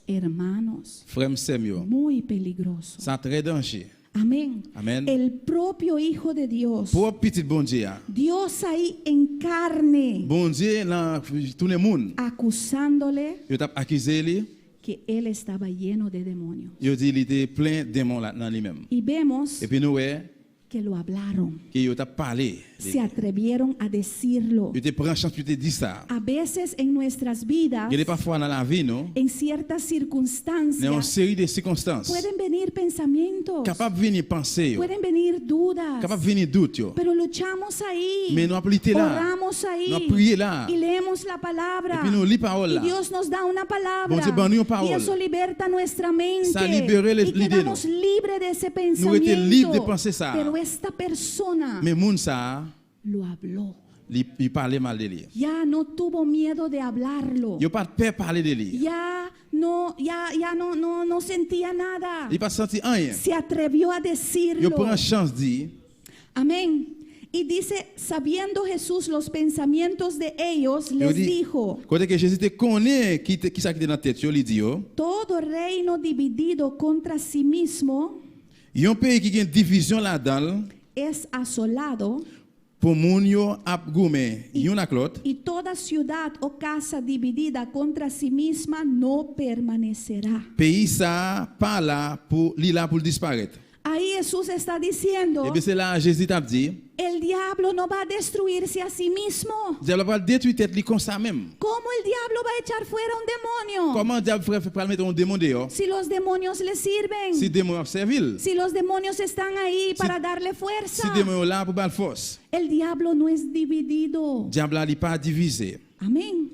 Hermanos, Frère Samuel, muy peligroso. ça très danger. Amén. Amen. El propio Hijo de Dios, Pour petit bon Dieu. Dios ahí en carne, Bon Dieu dans tout le monde. acusándole Yo t'a accusé lui, que él estaba lleno de demonios. yo dit il était plein de démons là dans lui-même. Y vemos Et puis nous ouais que lo hablaron, que yo t'a parlé. se atrevieron a decirlo. Yo te prends chance tu te dis ça. A veces en nuestras vidas, Il est parfois dans la vie non, en ciertas dans une circunstancias, série de circonstances pueden venir pensamientos, capable venir penser yo, pueden venir dudas, capable venir doute yo. pero luchamos ahí, Mais nous appliquer là. oramos ahí, Nous prier là. y leemos la palabra, Et puis nous lit parole y là. Dios nos da una palabra, Bon Dieu ban nous une y parole. eso liberta nuestra mente, Ça libère y l'idée, quedamos libres de ese Nous étions libres de pensamiento, penser ça. pero esta persona Mais moun ça, lo habló, il parlait mal de lui. ya no tuvo miedo de hablarlo, Il pas de peur parler de lui. ya no sentía nada. Il pas senti rien. Se atrevió a Il decirlo. prend chance de dire. Amén. Y dice, sabiendo Jesús los pensamientos de ellos, Il les dit, dijo, quand que Jésus te connaît qui ça qui était dans la tête, il dit yo, todo reino dividido contra sí mismo il y a un pays qui a une division là-dedans es asolado, pour moun yo ap goumé, yon ak l'autre. y toda ciudad o casa dividida contra sí misma no permanecerá. Pays ça pas là pour li là pour disparaître. Ahí Jesús está diciendo, Et bien c'est là Jésus t'a dit, el diablo no va a destruirse a sí mismo. diable va détruire tête li comme ça même. ¿Cómo el diablo va a echar fuera un demonio? Comment diable ferait mettre un démon dehors? Si los demonios le sirven. Si démon a servil, Si los demonios están ahí para darle fuerza, si démon là pour bal force. el diablo no es dividido. Diable li pas divisé. Amén.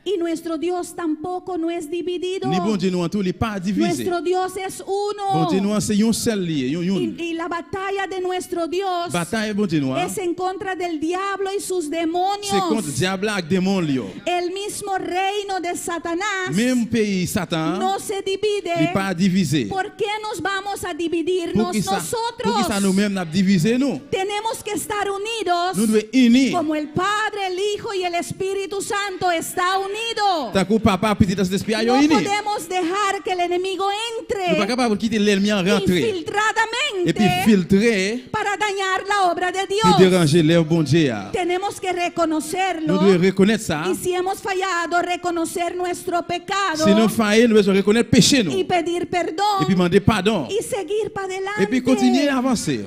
Y nuestro Dios tampoco no es dividido. Ni bon Dieu nous en tout, li pas divisé. Nuestro Dios es Bon Dieu uno. nous c'est yon seul lié, yon. Y la batalla de nuestro Dios Bataille bon Dieu nous. es en contra del diablo y sus C'est contre demonios. diable ak démon li yo. El mismo reino de Satanás Même pays Satan, no se li divide. pas divisé. ¿Por qué nos vamos a Pour dividirnos qui ça nosotros? nous-mêmes n'a divisé nous? Tenemos que estar unidos Nous devons unir como el Padre, el Hijo y el Espíritu Santo está unido. unidos. Tant que papa petit Saint-Esprit a No uni. podemos dejar que el enemigo Nous pas entre capable quitter l'ennemi en rentrer et infiltradamente puis filtrer para dañar la obra de puis Dios. déranger l'œuvre bon Dieu. Tenemos que Nous reconocerlo. devons reconnaître ça. Y si hemos fallado, reconocer nuestro pecado Si nous faillons, nous devons reconnaître le péché nous. y pedir Et perdón puis demander pardon. y seguir para Et puis continuer à adelante. avancer.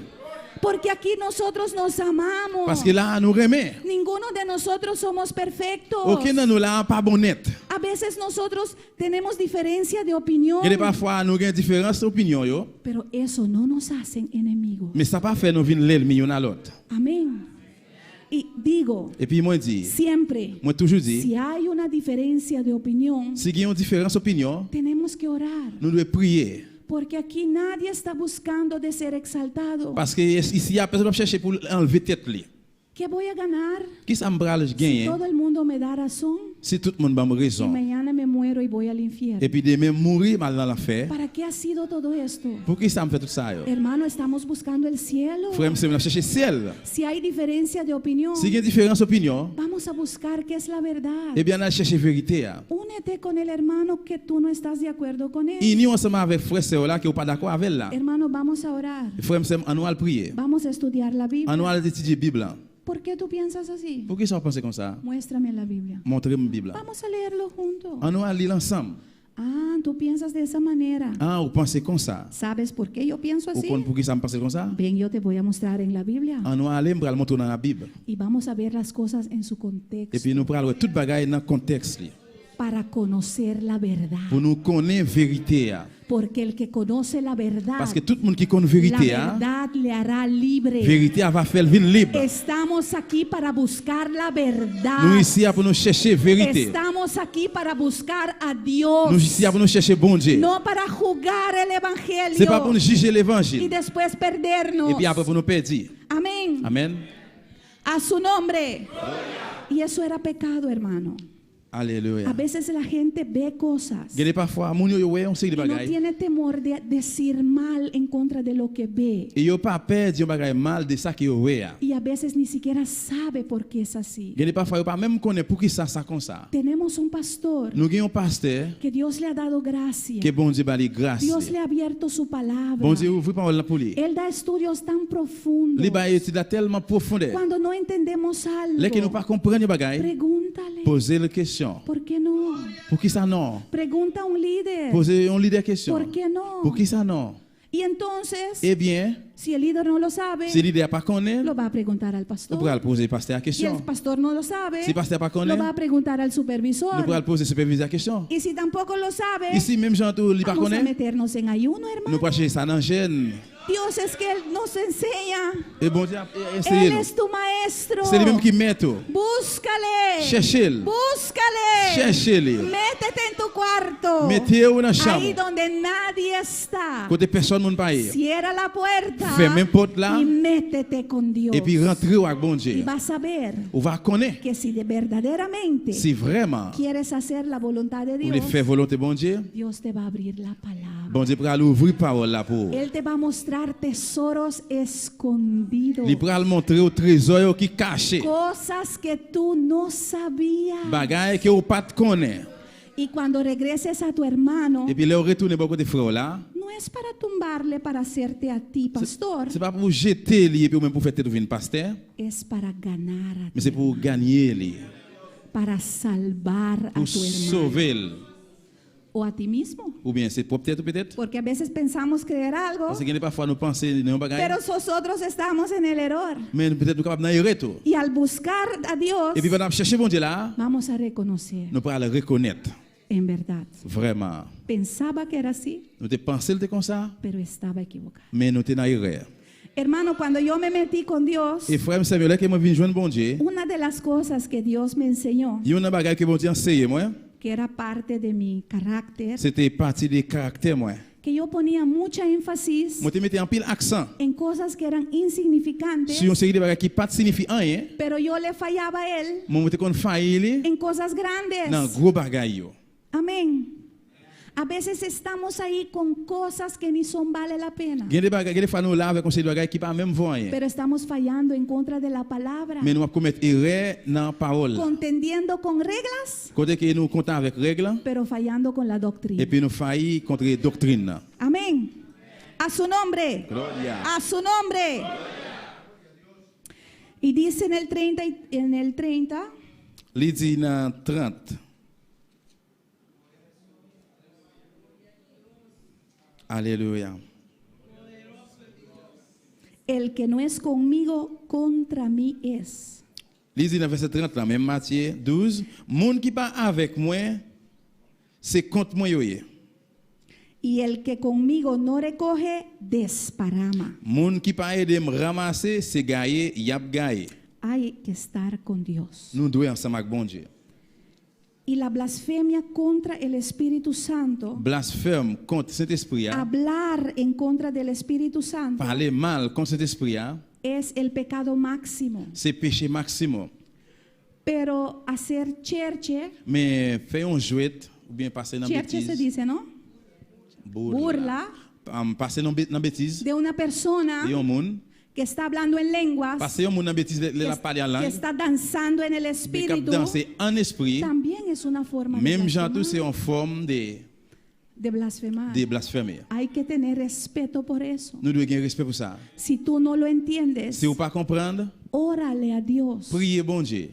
Porque aquí nosotros nos amamos. Parce que là, nous remet. Ninguno de nosotros somos perfectos. Aucun de nous là pas bon net. A veces nosotros tenemos diferencia de opinión, Il y a parfois nous avons différence d'opinion yo, pero eso no nos hacen enemigos. mais ça pas fait nous venir l'ennemi un à l'autre. Amén. Y digo, Et puis moi dit, siempre, moi toujours dit, si hay una diferencia de opinión, si il y a une différence d'opinion, tenemos que orar. nous devons prier. Porque aquí nadie está buscando de ser exaltado. Parce que ici, il y a personne qui cherche pour enlever tête li. ¿Qué voy a ganar Qui ça me bral si gagner todo el mundo me da razón si tout le monde va me y raison. mañana me muero y voy al infierno? Et puis demain mourir mal dans l'enfer. ¿Para qué ha sido todo esto? Pour qui ça me fait tout ça yo? Hermano, estamos buscando el cielo. Frère, c'est me chercher ciel. Si hay diferencia de opinión, Si il y a une différence d'opinion, vamos a buscar qué es la verdad. eh bien on a cherché vérité. Únete con el hermano que tú no estás de acuerdo con él. Union ensemble avec frère c'est là qui est pas d'accord avec là. Hermano, vamos a orar. Frère, on va prier. Vamos a estudiar la On Biblia. va étudier la Bible. ¿Por qué tú piensas así? Pour qui ça pense comme ça? Muéstrame la Biblia. Montrez-moi la Bible. Vamos a leerlo juntos. On va lire ensemble. Ah, tú piensas de esa manera. Ah, vous pensez comme ça? ¿Sabes por qué yo pienso Vous así? comprenez pour qui ça me passe comme ça? Ven, yo te voy a mostrar en la Biblia. On va aller me montrer dans la Bible. Y vamos a ver las cosas en su Et contexto puis nous parlons toute bagaille dans le contexte li. para conocer la verdad. Pour nous connaître la vérité. Porque el que conoce la verdad, Parce que tout le monde qui connaît la la vérité, verdad le hará libre. vérité va faire venir libre. Estamos aquí para buscar la verdad. Nous ici pour nous chercher la vérité. Estamos aquí para buscar a Dios. Nous ici pour nous chercher bon Dieu. No para jugar el C'est pas pour nous evangelio juger y l'évangile. después perdernos. Et puis après pour nous perdre. Amén. Amen. A su nombre. Y eso era pecado, hermano. A Alléluia. veces la gente ve cosas Il y a parfois mon yo ouais on sait des y no bagailles. tiene temor de decir mal en contra de lo que ve. Et yo pas peur dire bagaille mal de ça qui yo ouais. Y a veces ni siquiera sabe por qué es así. Il y a parfois yo pas même connaître pour qui ça comme ça. Tenemos un pastor Nous avons un pasteur que Dios le ha dado gracia. que bon Dieu va lui grâce. Dios le ha abierto su palabra. Bon Dieu ouvre parole pour lui. Él da estudios tan profundos. Li ba étude tellement profondeur. Cuando no entendemos Les qui nous algo, pas comprendre bagaille, pregúntale. poser la question. ¿Por qué no? Pour qui ça non? Pregunta a un líder. Poser un leader question. ¿Por qué no? Pour qui ça non? Y entonces, Eh bien, si el líder no lo sabe, si leader pas connaît, lo va a preguntar al nous pastor. pourrons poser pasteur la Si el question. pastor no lo sabe, Si pasteur pas lo connaît, va a preguntar al nous supervisor. pourrons poser superviseur la question. Y si tampoco lo sabe, Ici même Jean tout li pas vamos a connaît, meternos en ayuno, nous hermano. pas chercher ça dans gêne. Dios es que Él nos enseña. Et bon Dieu Él essayer nous. es tu maestro. C'est lui même qui met tout. Búscale. Cherchez-le. Búscale. Cherchez-le. Métete en tu cuarto. Mettez-vous dans la Ahí chambre. donde nadie está. Côté personne moun pas y. Cierra la puerta. Fermez porte là y métete con Dios. et puis rentrez avec bon Y Dieu. vas a ver On va connaître que si de verdaderamente si vraiment quieres hacer la voluntad de vous voulez Dios, faire volonté bon Dieu. Dios te va a abrir la palabra. Bon Dieu pourra ouvrir parole là pour. Él te va a mostrar tesoros escondidos. Il pourra montrer au trésor qui caché. Cosas que tú no sabías. Bagaille que vous pas connaît. Y cuando regreses a tu hermano, Et puis là, retourner beaucoup de frères là. no es para tumbarle para hacerte a ti pastor, C'est pas pour jeter lui et puis même pour faire devenir pasteur, es para ganar a mais c'est pour gagner lui, para salvar a pour tu hermano sauver lui. o a ti mismo. Ou bien c'est pour peut-être. Porque a veces pensamos creer algo, Parce que parfois nous pensons dans bagaille. pero nosotros estamos en el error. Mais peut-être nous capable d'en retour. Y al buscar a Dios, Et puis pendant chercher bon Dieu là, vamos a reconocer, nous pourrons le reconnaître en verdad, vraiment. pensaba que era así, Nous te pensé comme ça, pero estaba equivocado. mais nous te dans erreur. Hermano, cuando yo me metí con Dios, Et frère Samuel là que moi vinn joindre bon Dieu, una de las cosas que Dios me enseñó, il y a une bagaille que bon Dieu enseigne moi, que era parte de mi carácter, c'était partie des caractères moi. que yo ponía mucha énfasis Moi te mettais en pile accent en cosas que eran insignificantes, sur une série de bagages qui pas signifie rien. pero yo le fallaba a él Moi te kon failli en cosas dans grandes. gros bagaille yo. Amén. A veces estamos ahí con cosas que ni son vale la pena. Gen des fois nous là avec conseil de bagay qui pas même voyer. Pero estamos fallando en contra de la palabra. Mais nous commettre erreur dans parole. Contendiendo con reglas, Côté que nous comptons avec règles pero fallando con la et doctrina. puis nous failli contre doctrine. Amén. A su nombre. Gloria. A su nombre. Y dice en el 30, Li dit dans 30. Alléluia. el que no es conmigo, contra mí es. Li dit dans verset 30 là, même Matthieu 12, monde qui pas avec moi, c'est contre moi yoye. Y el que conmigo no recoge, desparrama. Monde qui pas aider me ramasser, c'est gailler, yap gailler. Hay que estar con Dios. Nous devons ensemble avec bon Dieu. Y la blasfemia contra el Espíritu Santo, Blasphème contre Saint-Esprit, hablar en contra del Espíritu Santo, parler mal contre Saint-Esprit, es el pecado máximo. c'est péché maximum. Pero hacer cherche, Mais faire un jouet ou bien passer dans cherche se bêtise, dice, ¿no? Burla passer dans bêtise, de una persona et un monde, que está hablando en lenguas, passer un monde dans bêtise, que, la parler en que langue, está danzando en el mais qui Espíritu, danser en esprit, también es una forma même Jean de tout c'est blasfemar. en forme De blasfemar. de blasphémer. Hay que tener respeto por eso. Nous devons avoir respect pour ça. Si tú no lo entiendes, Si vous pas comprendre, órale a Dios. priez bon Dieu.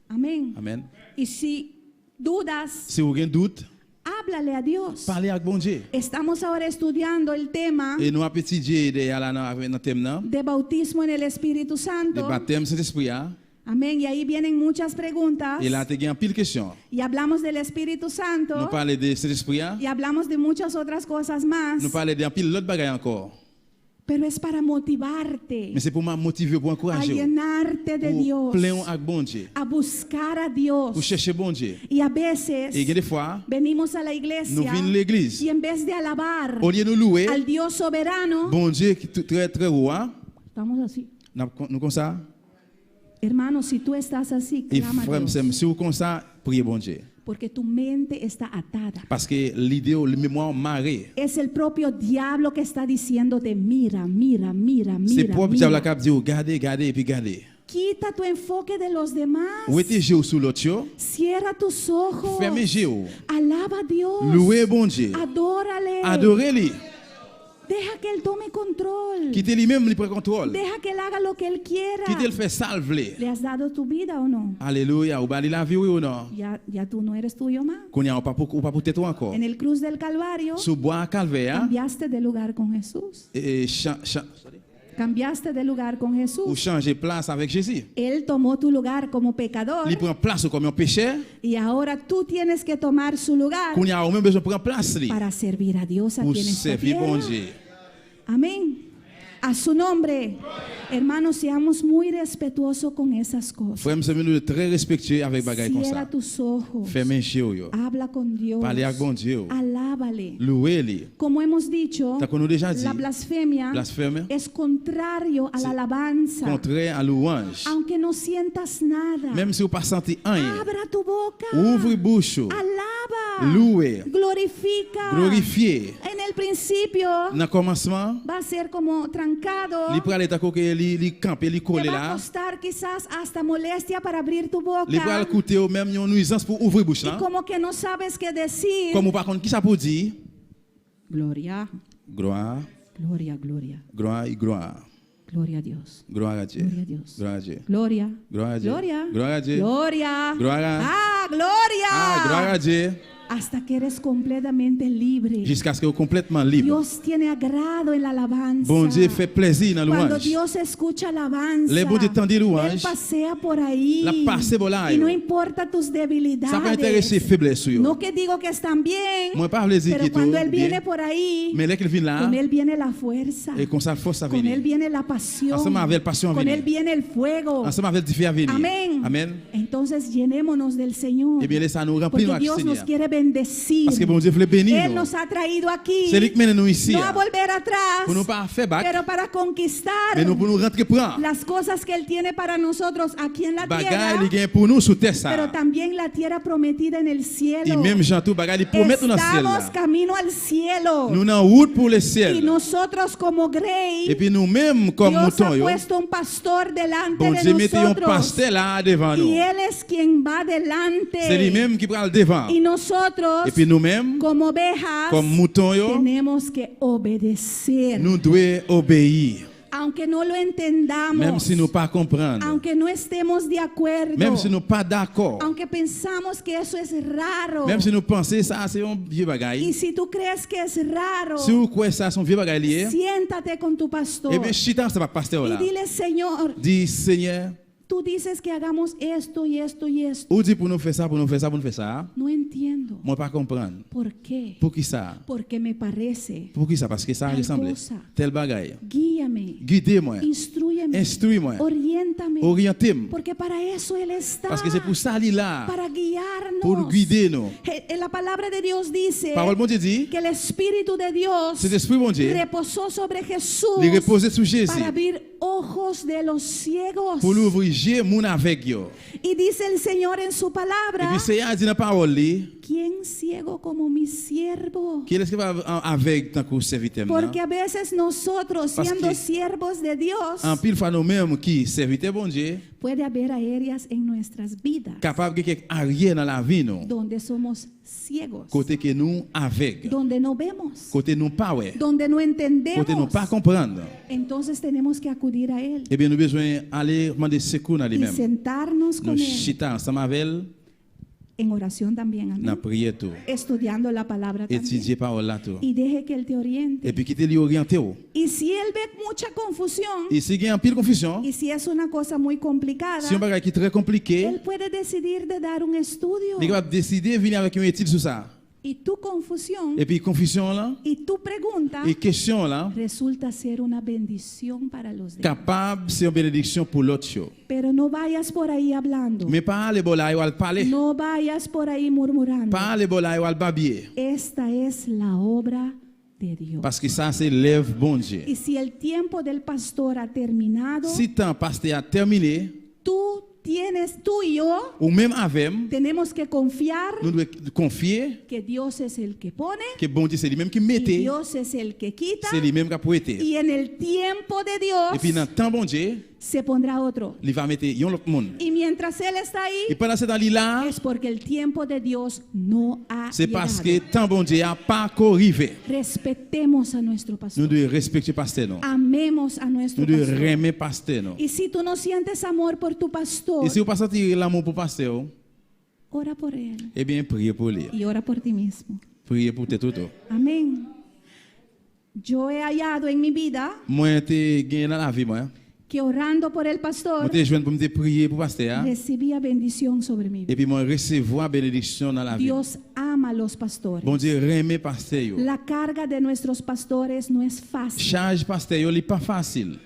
Amén. Amen. Y si dudas, Si vous avez un doute, háblale a Dios. parlez avec bon Dieu. Estamos ahora estudiando el tema Et nous avons étudié dans thème là, de bautismo en el Espíritu le Santo. baptême Saint-Esprit. Amén. Y ahí vienen muchas preguntas. Et là, il y a pile de questions. Y hablamos del Espíritu Nous Santo. parlons de Saint-Esprit, Y hablamos de muchas otras cosas más. nous parlons de pile d'autres bagages encore. Pero es para motivarte Mais c'est pour me motiver, pour a encourager, llenarte de pour Dios, plein avec bon Dieu, a buscar a Dios. pour chercher bon Dieu. Y a veces Et des fois, venimos a la nous iglesia venons à l'église. y en vez de alabar Au lieu de nous louer, al Dios soberano, bon Dieu qui est très très roi, estamos así. nous comme ça. Hermano, si tú estás así, Et clama a frère, Dios, si vous comme ça, priez bon Dieu. porque tu mente está atada. Parce que l'idée, le mémoire marée. Es el propio diablo que está diciéndote, mira, mira, mira, C'est mira, propre diable qui mira. a dit, regardez, regardez et puis regardez. Quita tu enfoque de los demás. Où était Jésus sous l'autre? Cierra tus ojos. Fermez Jésus. Alaba a Dios. Louez bon Dieu. Adórale. Adorez-le. Deja que Él tome control. Quittez lui-même, il prend contrôle. Deja que Él haga lo que Él quiera. Quittez le fait salve. ¿Le has dado tu vida o no? Alléluia. Ou bali la vie ou non? Ya tú no eres tuyo más. Qu'on y a pas pour tête encore. En el cruz del Calvario, Sous bois calvaire cambiaste de lugar con Jesús. et Cambiaste de lugar con ou Jesús. changer place avec Jésus. Él tomó tu lugar como pecador Il prend place comme un pécheur. y ahora tú tienes que tomar su lugar Qu'on y a même besoin de prendre place li para servir a Dios aquí pour en esta servir bon tierra. Dieu. Amén. A su nombre. Hermanos, seamos muy respetuosos con esas cosas. Frère, nous sommes très respectueux avec bagaille comme Cierra ça. tus ojos. Fermez les yeux. Habla con Dios. Parlez avec bon Dieu. Alábale. Louez-le. Como hemos dicho, T'as qu'on nous déjà dit. la blasfemia Blasphème, es contrario a la alabanza. contraire à louange. Aunque no sientas nada, Même si vous pas senti rien, abra tu boca. ouvre bouche, Alaba. louez, Glorifica. glorifiez. En el principio Dans le commencement, va a ser como trancado. il prend l'état que il campe, il Te colle va a là. costar quizás hasta molestia para abrir tu boca. Il prend écouter au même une nuisance pour ouvrir bouche Y là. como que no sabes qué decir. Comme par contre qui ça pour dire Gloria, gloire, gloria, gloria. gloire et gloire. Gloria a Dios. Gloire à Dieu. Gloria a Dios. Gloire à Dieu. Gloria. Gloire à Dieu. Gloria. Gloire à Dieu. Gloria. Gloria. Ah, gloria. Ah, gloire à Dieu. Hasta que eres completamente libre. Jusqu'à ce que vous complètement libre. Dios tiene agrado en la alabanza. Bon Dieu fait plaisir dans la Cuando louange. Dios escucha alabanza, Les bon Dieu tendent Él louange. pasea por ahí. La passe por là, y no yo. importa tus debilidades. Ça peut intéresser faiblesse sur No yo. que digo que están bien, Moi pas plaisir pero qui cuando tout Él viene bien. por ahí, Mais là qu'il vient là, con Él viene la fuerza. et qu'on ça force à Con Él venir. viene la pasión. Ensemble avec la passion à Con venir. Él viene el fuego. Ensemble avec le feu à venir. Amén. Amen. Entonces llenémonos del Señor. Eh bien, laissez-nous remplir Porque notre Dios nos Seigneur. quiere bendecir. Parce que bon Dieu voulait bénir Él nous. nos ha traído aquí, C'est lui qui mène nous ici. no a volver atrás, Pour nous pas faire back, pero para conquistar mais nous pour nous rentrer prendre. las cosas que Él tiene para nosotros aquí en la Bagaille tierra, il gagne pour nous sous terre pero ça. también la tierra prometida en el Et cielo. même Jean tout bagaille il promet nous dans le ciel Estamos là. camino al cielo. Nous en route pour le Y ciel. nosotros como Et Grey, puis nous-mêmes comme Dios moutons ha yo, puesto un pastor delante bon de Dieu mettez un nosotros. pasteur là devant nous. Y Él es quien va C'est lui delante. même qui prend le devant. Y nosotros, Et puis nous-mêmes como ovejas, comme moutons yo, tenemos que obedecer. nous devons obéir. Aunque no lo Même entendamos, si nous pas comprendre. aunque no estemos de acuerdo, Même si nous pas d'accord. aunque pensamos que eso es raro. Même si nous pensons ça c'est un vieux Y bagaille. si tú crees que es raro, Si vous croyez ça son vieux bagaille lié, siéntate con tu pastor eh bien chita ça va pasteur y là. dile, Señor, Dis Seigneur, tú dices que hagamos esto y esto y esto. ou dit pour nous faire ça, pour nous faire ça, pour nous faire ça. No entiendo. Moi pas comprendre. ¿Por qué? Pour qui ça? Porque me parece. Pour qui ça? Parce que ça Tal ressemble. cosa. Tel bagaille. Guíame, Guidez-moi. instrúyeme, Instruis-moi. oriéntame. Orientez-moi. Porque para eso Él está. Parce que c'est pour ça qu'il est là. Para guiarnos. Pour guider nous. La palabra de Dios dice Parole bon Dieu dit, que el Espíritu de Dios cet esprit bon Dieu, reposó sobre Jesús il repose sur Jésus. para abrir ojos de los ciegos. Pour l'ouvrir yeux moun avec yo. Y dice el Señor en su Et palabra, puis Seigneur a dit dans la parole li, ¿quién ciego como mi siervo? qu'il est-ce qui va avec tant que serviteur Porque là. a veces nosotros, Parce siendo que- siervos de Dios, En pile fois nous-mêmes qui serviteur bon Dieu, puede haber áreas en nuestras vidas capable de quelque arrière dans la vie nous. donde somos ciegos, Côté que nous avec. donde no vemos, Côté nous pas ouais. donde no Côté nous entendemos. pas comprendre. Entonces tenemos que acudir a Él Eh bien nous besoin aller demander secours dans y lui-même. sentarnos con Nous Él chita ensemble avec elle, en oración también, dans amén. prière tout. Estudiando la palabra Étudier también. parole là tout. Y deje que Él te oriente. Et puis quitter lui orienter. Y si Él ve mucha confusión, Et si il y a un pile confusion, y si es una cosa muy complicada, si on bagage qui est très compliqué, Él puede decidir de dar un estudio. il est capable de décider de venir avec une étude sur ça. Y tu confusión Et puis confusion là, y tu pregunta et question là, resulta ser una bendición para los demás. capable c'est une bénédiction pour l'autre chose. Pero no vayas por ahí hablando. Mais pas aller bolay ou al parler, No vayas por ahí murmurando. pas aller bolay ou al babier, Esta es la obra de Dios. parce que ça c'est l'œuvre bon Dieu. Y si el tiempo del pastor ha terminado, Si temps pasteur a terminé, tú y yo ou même avec, tenemos que confiar nous devons confier que Dios es el que pone que bon Dieu c'est lui-même qui y mette, Dios es el que quita. c'est lui-même qui a prêté. Y en el tiempo de Et puis dans Dios le temps bon Dieu, se pondrá otro. il va mettre un autre monde. Y mientras Él está Et ahí, pendant ce temps là, es porque el tiempo de Dios no ha c'est parce que llegado. temps bon Dieu a pas encore arrivé. Respetemos a nuestro Nous pastor. devons respecter pasteur non. Amemos a nuestro Nous devons pastor. aimer pasteur non. Y si tú no sientes amor por tu pastor, Et si vous pas sentir l'amour pour pasteur, ora por él eh bien priez pour lui. y ora por ti mismo. Priez pour tout. Amén. Yo he hallado en mi vida Moi te gagné dans la vie moi. que orando por el Moi pastor te joindre pour me prier pour pasteur recibía bendición sobre mi et vida. puis moi recevoir bénédiction dans la vie. Dios ama a los pastores. Bon Dieu aimer pasteur yo. La carga de nuestros pastores no es fácil. Charge pasteur yo li pas facile.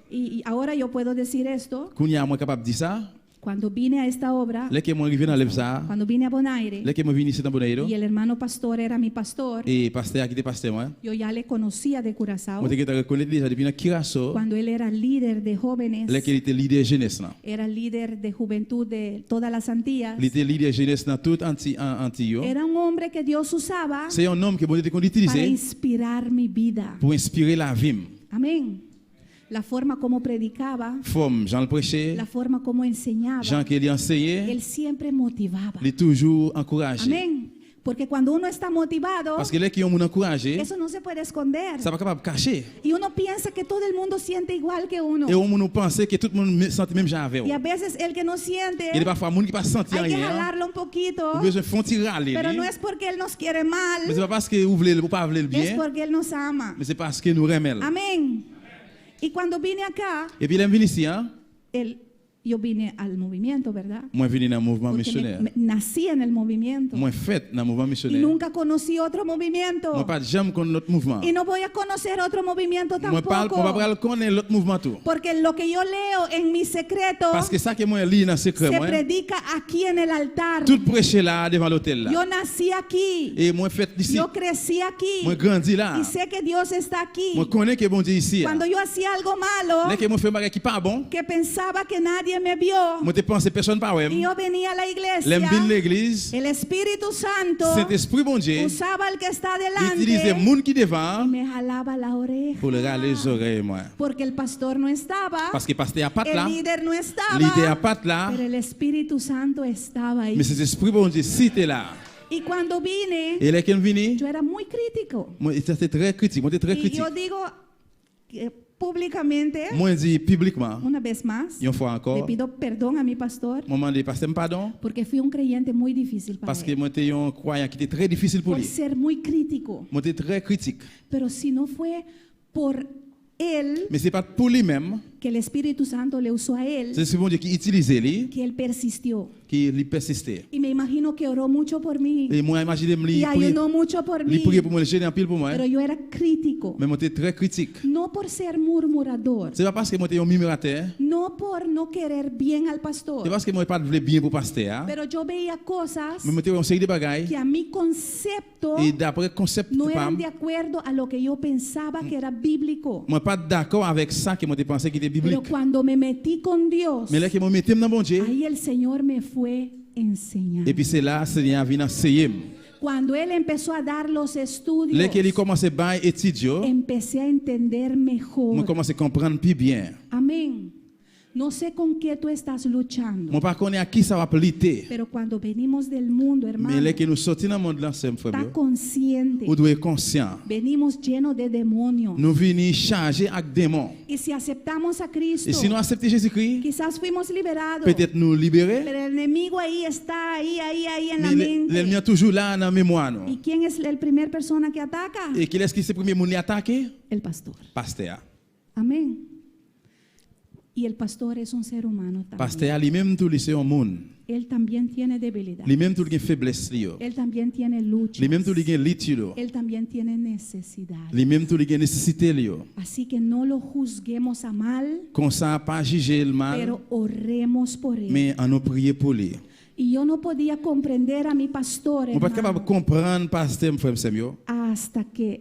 Y ahora yo puedo decir esto. Kounya moi capable de dire ça. Cuando vine a esta obra, Là que moi arrivé dans l'œuvre ça, cuando vine a Bonaire là que moi venu ici dans Bonaire y el hermano pastor era mi pastor, et pasteur a quitté pasteur moi. yo ya le conocía de Curazao. Moi te reconnaître déjà depuis dans Kirasso, Cuando él era líder de jóvenes, là qu'il était leader jeunesse là. era líder de juventud de todas las Antillas. Il était leader jeunesse dans toute Antilles. Era un hombre que Dios usaba C'est un homme que bon Dieu para utilisé inspirar mi vida. pour inspirer la vie. Amén. La forma como predicaba, Forme Jean le prêchait, la forma como enseñaba, Jean qui lui enseignait, él siempre motivaba. il est toujours encouragé. Amén. Porque cuando uno está motivado, Parce que là qui ont encouragé, eso no se puede esconder. ça va capable de cacher. Y uno piensa que todo el mundo siente igual que uno. Et on nous pensait que tout le monde sentait même genre avec. Y a veces el que no siente, Il y a parfois monde qui pas sentir hay que rien. jalarlo un poquito. Vous besoin font tirer aller. Pero no es porque él nos quiere mal, Mais c'est pas parce que vous voulez ou pas voulez le es bien, porque él nos ama. mais c'est parce que nous remet. Amén. Y cuando vine acá, Et puis il est venu ici hein, el yo vine al movimiento, ¿verdad? Moi venu dans le mouvement Porque missionnaire. nací en el movimiento. Moi fait dans le mouvement Y missionnaire. nunca conocí otro movimiento. Moi pas jamais connaître notre mouvement. Y no voy a conocer otro movimiento Moi pas tampoco. connaître l'autre mouvement tout. Porque lo que yo leo en mi secreto Parce que ça que moi lis dans secret se moi. predica aquí en el altar. Tout prêcher là devant l'hôtel là. Yo nací aquí. Et moi fait ici. Yo crecí aquí. Moi grandi là. Y sé que Dios está aquí. Moi connais que bon Dieu ici. Cuando yo hacía algo malo, Là que moi fait bagage qui pas bon. que pensaba que nadie me vio, Moi te pense personne pas ouais. y yo venía a la L'aime bien iglesia, l'église. el Espíritu Santo Saint-Esprit bon Dieu. usaba al que está Utilise delante monde qui y devant me jalaba la oreja. pour le râler les oreilles moi. Porque el pastor no estaba, Parce que pasteur a pas el là. líder no L'idée a estaba, pas là. pero el Espíritu Santo estaba ahí. Mais cet esprit bon Dieu si t'es là. Y cuando vine, Et là qu'il venu, yo era muy crítico. moi j'étais très critique, moi j'étais très Y critique. yo digo públicamente, Moi dit publiquement, una vez más, une fois le encore, pido perdón a mi pastor moment de pasteur pardon porque fui un creyente muy difícil para parce que él, moi j'étais un croyant qui était très difficile pour por lui. ser muy crítico. Moi j'étais très critique. Pero si no fue por él, Mais c'est pas pour lui-même, que el Espíritu Santo le usó a él, c'est ce bon Dieu qui utilisait lui, que él persistió. qui lui persistait. Y me imagino que oró mucho por mí Et moi imagine lui y prier, ayunó mucho por lui mí, prier pour moi, le gêner en pile pour moi. pero yo era crítico. Mais moi j'étais très critique. No por ser murmurador, C'est pas parce que moi j'étais un murmurateur, no por no querer bien al c'est pastor, parce que moi pas voulais bien pour pasteur, pero yo veía cosas mais moi j'étais un série de bagailles que a mi concepto et d'après concept no de eran femme, de acuerdo a lo que yo pensaba que era bíblico. moi pas d'accord avec ça que moi pensé qui était Pero biblique. cuando me metí con Dios, Mais là que moi mettais dans bon Dieu, ahí el Señor me fue enseñando. et puis c'est là Seigneur vient enseigner. Cuando Él empezó a dar los estudios, Là qu'il commence à bailler étudier, empecé a entender moi mejor. commence à comprendre plus bien. Amén. No sé con qué tú estás luchando, Moi pas connais à qui ça va lutter. pero cuando venimos del mundo, Mais hermano, là que nous sortons dans le monde là, c'est está frère. consciente. Vous devez être conscient. Venimos llenos de demonios. Nous venons charger avec démons. Y si aceptamos a Cristo, Et si nous acceptons Jésus-Christ, quizás fuimos liberados. peut-être nous libérer. Pero el enemigo ahí está, ahí en la Mais l'ennemi mente. est toujours là dans la mémoire. ¿Y nous. quién es el primer persona que ataca? Et qui est-ce qui c'est le premier monde à attaquer? El pastor. Pasteur. Amén. Y el pastor es un ser humano también. Pasteur lui-même tout c'est un monde. Él también tiene debilidad. Lui-même tout une faiblesse lui. Él también tiene luchas. Lui-même tout une lutte. Él también tiene necesidad. Lui-même tout une nécessité lui. Así que no lo juzguemos a mal, Comme ça pas juger le mal, pero oremos por él. mais en nous prier pour lui. Y yo no podía comprender a mi pastor, On pas capable de hermano, comprendre pasteur frère Samuel hasta que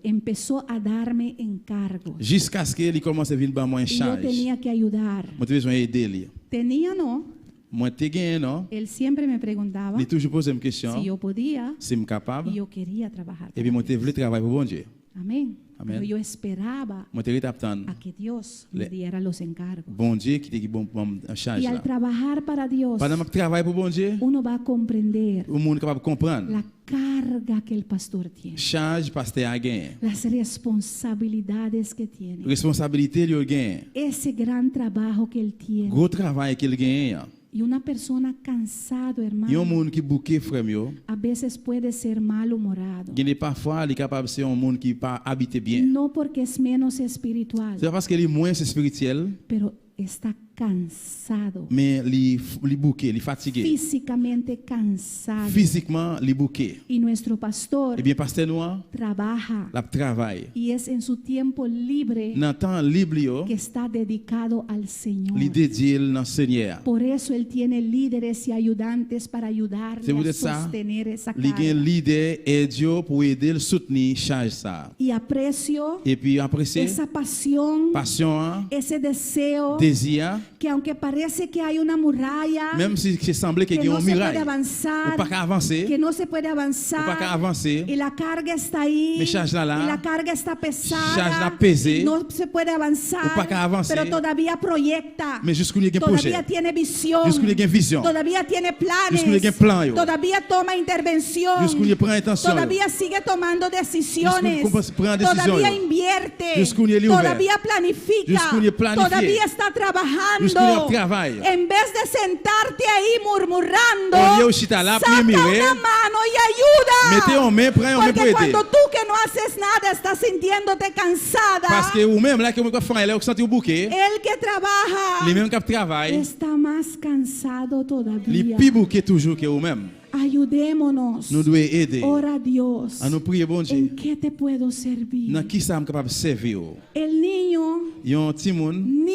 empezó a darme encargos. jusqu'à ce qu'il commence à venir par moi en Y yo charge. tenía que ayudar. Moi j'ai besoin d'aider lui. Tenía, no. Moi t'ai gagné non? Él siempre me preguntaba Il toujours pose une question, si yo podía si je suis capable. y yo quería trabajar. Et puis moi t'ai voulu travailler pour bon Dieu. Amén. Amén. Pero yo esperaba Moi t'ai attendre a que Dios me Le- diera los encargos. bon Dieu qui était bon en charge Y al là. trabajar para Dios, Pendant que je travaille pour bon Dieu, uno va a comprender le monde est capable de comprendre. la carga que el pastor tiene, Charge pasteur a gagné. las responsabilidades que tiene, Responsabilité il a gagné. ese gran trabajo que él tiene. Gros travail qu'il gagne. Y una persona cansado, Il y a un hermano, monde qui bouquet frère yo. a veces puede ser malhumorado. Il y a parfois il est capable c'est un monde qui pas habité bien. No porque es menos espiritual, C'est pas parce qu'il est moins spirituel, pero está cansado, mais il bouquet, il fatigué. físicamente cansado. Physiquement, il bouquet. Y nuestro pastor Eh bien pasteur noir, trabaja la travail. y es en su tiempo libre Dans le temps libre yo, que está dedicado al Señor. il dédié dans le Seigneur. Por eso él tiene líderes y ayudantes para ayudarle C'est a pour ça, sostener esa il y a un carga. leader et Dieu pour aider le soutenir charge ça. Y aprecio Et puis après c'est esa pasión, passion, hein, ese deseo, désir, que aunque parece que hay una muralla, même si c'est semblait qu'il que y a no un se puede muraille, avanzar, ou pas qu'à avancer, que no se puede ou pas qu'à avanzar, avancer, y la carga está ahí, Mais charge là, y la carga está charge pesada, la pesée, no se puede avanzar, ou pas qu'à avancer, pero todavía proyecta, mais jusqu'où il y a un projet, todavía tiene visión, jusqu'où il y a une vision, todavía tiene jusqu'où il y a un planes, plan, yo. todavía toma intervención, jusqu'où il prend intention, todavía sigue tomando decisiones, Jusqu'où prend décision, todavía yo. invierte, Jusqu'où il est ouvert. todavía planifica, Jusqu'où il est planifié. todavía está trabajando, trabajando, travail. en vez de sentarte ahí murmurando, Au lieu chita là, saca murmurer, una mano y ayuda. mettez en main, prenez en main pour Porque aider. cuando tú que no haces nada estás sintiéndote cansada, Parce que ou même là que vous faites là, vous sentez au bouquet, el que trabaja les mêmes qui travaillent, está más cansado les todavía. plus bouquets toujours que vous même. Ayudémonos. Nous devons aider. Ora a Dios. À nous prier bon Dieu. ¿En qué te puedo servir? Dans qui ça me capable de servir? El niño, Yon petit moun,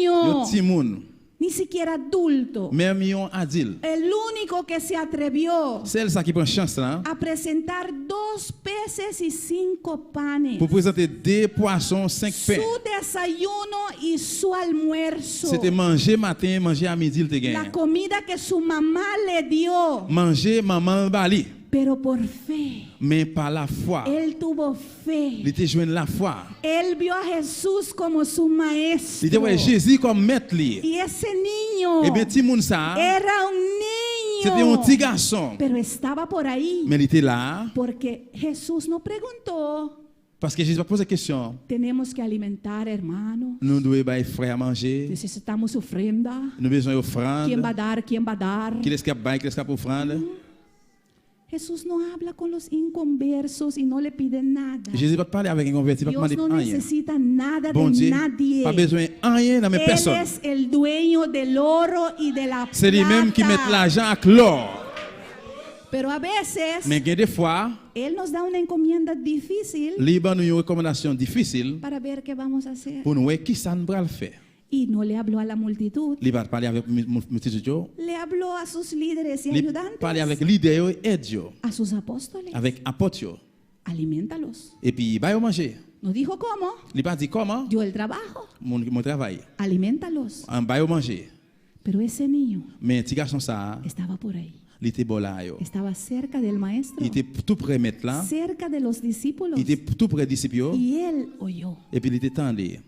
yon petit moun, ni siquiera adulto, même yon adil. el único que se atrevió Celle ça qui prend chance là a presentar 2 peces y 5 panes, pour présenter 2 poissons, 5 pains. su desayuno y su almuerzo, C'était manger matin, manger à midi, il te la gagne. comida que su mamá le dio, Manger maman bali, pero por fe. mais par la foi. Él tuvo fe. Il te joint la foi. Él vio a Jesús como su Il te maestro. voit Jésus comme maître li. Y ese niño Et bien petit moun ça, era un c'était un niño, petit garçon. pero estaba por ahí Mais il était là porque Jesús nos preguntó, parce que Jésus va poser la question. tenemos que alimentar, hermano, Nous devons bailler frère à manger. necesitamos ofrenda, Nous avons besoin ¿quién va a d'offrande. dar? ¿Quién va a dar? Qui est-ce qui a bail, qui est-ce qui a offrande? Jesús no habla con los inconversos y no le pide nada. Jésus va te parler avec un converti, va te Dios demander no rien. necesita nada Bon de Dieu, nadie. pas besoin de rien dans mes Él personnes. es el dueño del oro y de la C'est lui-même qui met plata. l'argent avec l'or. Pero a veces Mais il y a des fois, Él nos da una encomienda difícil il a une recommandation difficile para ver qué vamos a hacer. pour nous voir qui ça nous va le faire. Y no le habló a la multitud, Il va parler avec multitude, le habló a sus líderes y il ayudantes, parler avec leader et aide, a sus apóstoles. avec apôtre. Aliméntalos. Et puis, il va manger. No dijo cómo, Il va dire comment dio el trabajo. mon travail. Aliméntalos. On va manger. Pero ese niño Mais petit garçon ça, estaba por ahí. il était bon là. Yo. Estaba cerca del maestro, Il était tout près de mettre là. cerca de los discípulos. Il était tout près des disciples. Y él oyó Et puis, il était tendu.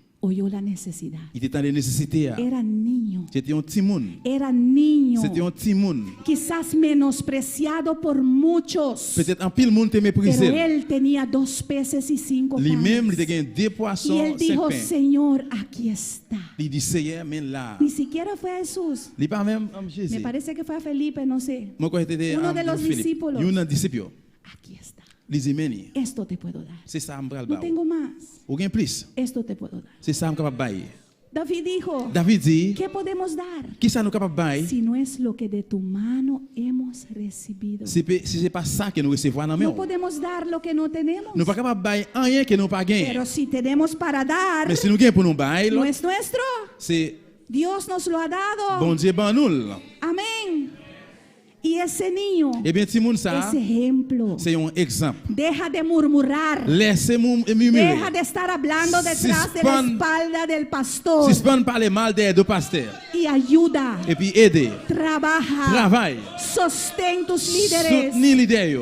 la necesidad. Il était dans les nécessités. Era niño. C'était un petit monde. Era niño. C'était un petit monde. Quizás menospreciado por muchos. Peut-être un pile monde te Pero méprisé. él tenía 2 peces y 5 Lui-même, il panes. était 2 Y poissons, él 5 dijo, pains. Señor, aquí está. Il dit, Seigneur, mais là. Ni siquiera fue a Jesús. Il n'est pas même Me Jésus. parece que fue a Felipe, no sé. Moi, quand j'étais Uno de los discípulos. Il y a un disciple. Aquí está. Il dit, Meni, Esto te puedo dar. c'est ça, je vais No tengo más. Ou bien plus. Esto te puedo dar. C'est ça, je suis capable de bailler. David dijo, David dit, ¿qué podemos dar qui ça nous capable de bailler? si no es lo que de tu mano hemos recibido? Si ce n'est pas ça que nous recevons dans No main. podemos dar lo que no tenemos. Nous ne sommes pas capables de bailler rien que nous pas gagné. Pero si tenemos para dar, Mais si nous gagnons pour nous bailler, no es nuestro. c'est Dios nos lo ha dado. bon Dieu, ben nous. Amén. Y ese niño, Eh bien, Timoun, ça, ese ejemplo, c'est un exemple. deja de murmurar. Laissez-moi Deja murmurer. de estar hablando detrás de la Suspend- espalda del pastor. Si je parler mal des deux pasteurs. Y ayuda, Et puis aider. trabaja, Travail. sostén tus líderes. Soutenir l'idée.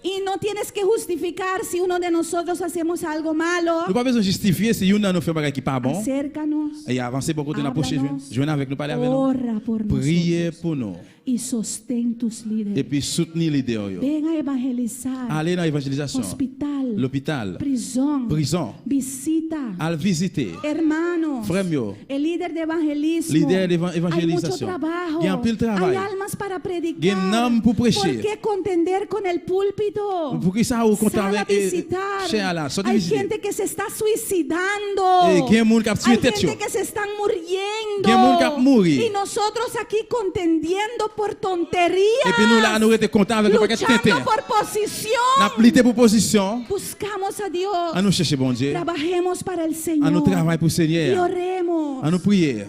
Y no tienes que justificar si uno de nosotros hacemos algo malo. Nous pas besoin de justifier si une nous fait un qui pas bon. Acércanos Et avancer beaucoup de la prochaine. Háblanos. Joindre avec nous, parler avec nous. Ora por Priez nosotros pour nous. y sostén tus Et líderes. puis soutenir l'idée. Ven a evangelizar. Aller dans l'évangélisation. Hospital, L'hôpital. prison, visita, Al visiter. hermanos, Frère mio. el líder de evangelismo. Líder de Hay mucho evangelización. trabajo. Il y a un pile de Hay travail. almas para Il y a predicar. un âme pour prêcher. ¿Por qué contender con el púlpito? Pour que ça ou content Sal a avec visitar. cher là, sortez Hay visiter. gente que se está suicidando. Il y a monde qui a tué Hay tête. gente que se están muriendo. Il y a monde qui a mouru. Y nosotros aquí contendiendo por tonterías. Et puis nous là, nous étions contents avec le paquet de luchando tintin. por posición. N'a plité pour position. Buscamos a Dios. À nous chercher bon Dieu. Trabajemos para el À Señor. nous travailler pour le Y Seigneur. oremos. À nous prier.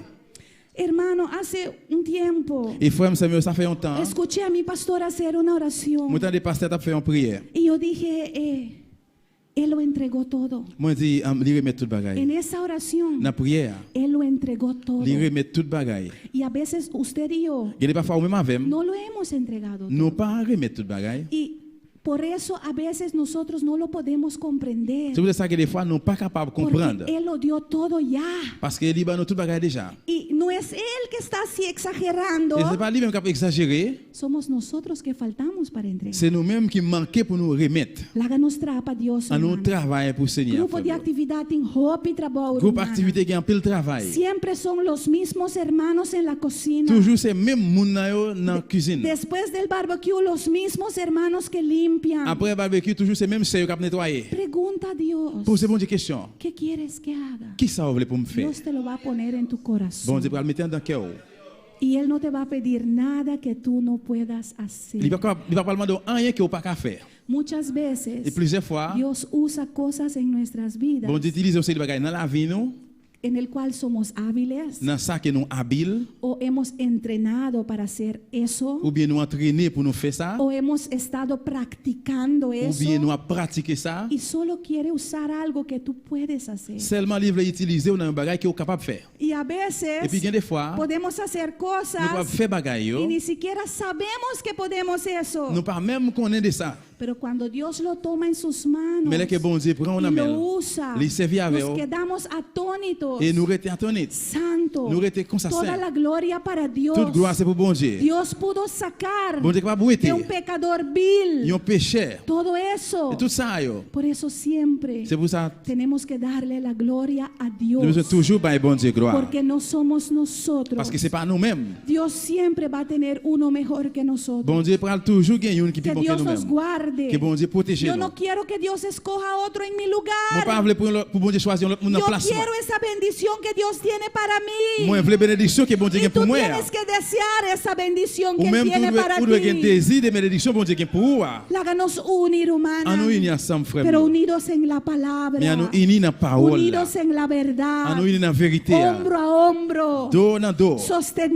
Hermano, hace un tiempo Et frère, ça fait longtemps. escuché a mi pastor hacer una oración. Moi, des pasteurs ont fait une prière. Y yo dije, Él lo entregó todo. Moi, je dis, il remet tout le En bagaille. esa oración, Dans la prière, Él lo entregó todo. il remet tout le bagaille. Y a veces usted y yo Il y a des parfois, même avec, no lo hemos entregado nous todo. pas remettre tout le bagaille. Y Por eso a veces nosotros no lo podemos comprender. C'est pour ça que des fois, nous ne sommes pas capables de comprendre. Porque Él lo dio todo ya. Parce qu'il dit, nous tout bagage déjà. Y no es Él que está así exagerando. Et ce n'est pas lui-même qui a exagéré. Somos nosotros que faltamos para entregar. C'est nous-mêmes qui manquons pour nous remettre. Láganos trapa Dios, À nous hermano. travailler pour le Seigneur. Grupo de actividad en Hope y trabajo. Groupe hermana. activité qui a un peu le travail. Siempre son los mismos hermanos en la cocina. Toujours c'est même moun dans la cuisine. Después del barbecue, los mismos hermanos que limpian. Après le barbecue, toujours c'est même ceux qui ont nettoyé. Pregunta a Dios, Posez-vous des questions. ¿qué quieres que haga? Qui ça vous voulez pour me faire? Dios te lo va a poner en tu corazón. Bon Dieu, pour le mettre dans le cœur. Y Él no te va a pedir nada que tú no puedas hacer. Il ne va pas demander rien que vous n'avez pas faire. Muchas Et veces plusieurs fois, Dios usa cosas en nuestras vidas bon Dieu utilise aussi des bagages dans la vie, nous, en el cual somos hábiles dans ça que nous habiles, o hemos entrenado para hacer eso ou bien nous entraîner pour nous faire ça, o hemos estado practicando ou eso bien nous pratiquer ça. y solo quiere usar algo que tú puedes hacer. Seulement, il veut utiliser un bagage que vous êtes capable de faire. Y a Et puis, veces il y a des fois, podemos hacer nous pouvons cosas faire bagages, y ni siquiera sabemos que podemos eso. nous pas même connaître de ça. Pero cuando Dios lo toma en sus manos Mais là que bon Dieu prend y la main, lo usa, les servir avec nos eux, quedamos atónitos. et nous restons attendus. Santo, Nous restons comme ça, toda saint. la gloria para Dios. Toute gloire c'est pour bon Dieu. Dios pudo sacar Bon Dieu capable de de un pecador vil ils ont péché. todo eso. Et tout ça, yo. Por eso siempre C'est pour ça tenemos que darle la gloria a nous devons Dios, toujours bailler bon Dieu gloire. porque no somos nosotros. Parce que c'est pas nous-mêmes. Dios siempre va a tener uno mejor que nosotros. Bon Dieu prend toujours gagner une qui Que peut bon que Dios nos nous-mêmes. guarde. Que bon Dieu protège Yo nous. no quiero que Dios escoja a otro en mi Moi pas lugar. vouloir pour bon Dieu choisir l'autre monde en Yo place. quiero esa bendición que Dios tiene para mí. Moi je veux bénédiction que bon Dieu Y gagne tú pour moi. tienes que desear esa bendición que Ou Él même tiene para tu dois gagner ti. désir de bénédiction bon Dieu gagne pour vous. Háganos unir, En humana, nous unis ensemble frère. pero unidos en la palabra, Mais en nous unis dans la parole. unidos en la En verdad, nous unis dans la vérité. hombro a hombro, Dos dans dos.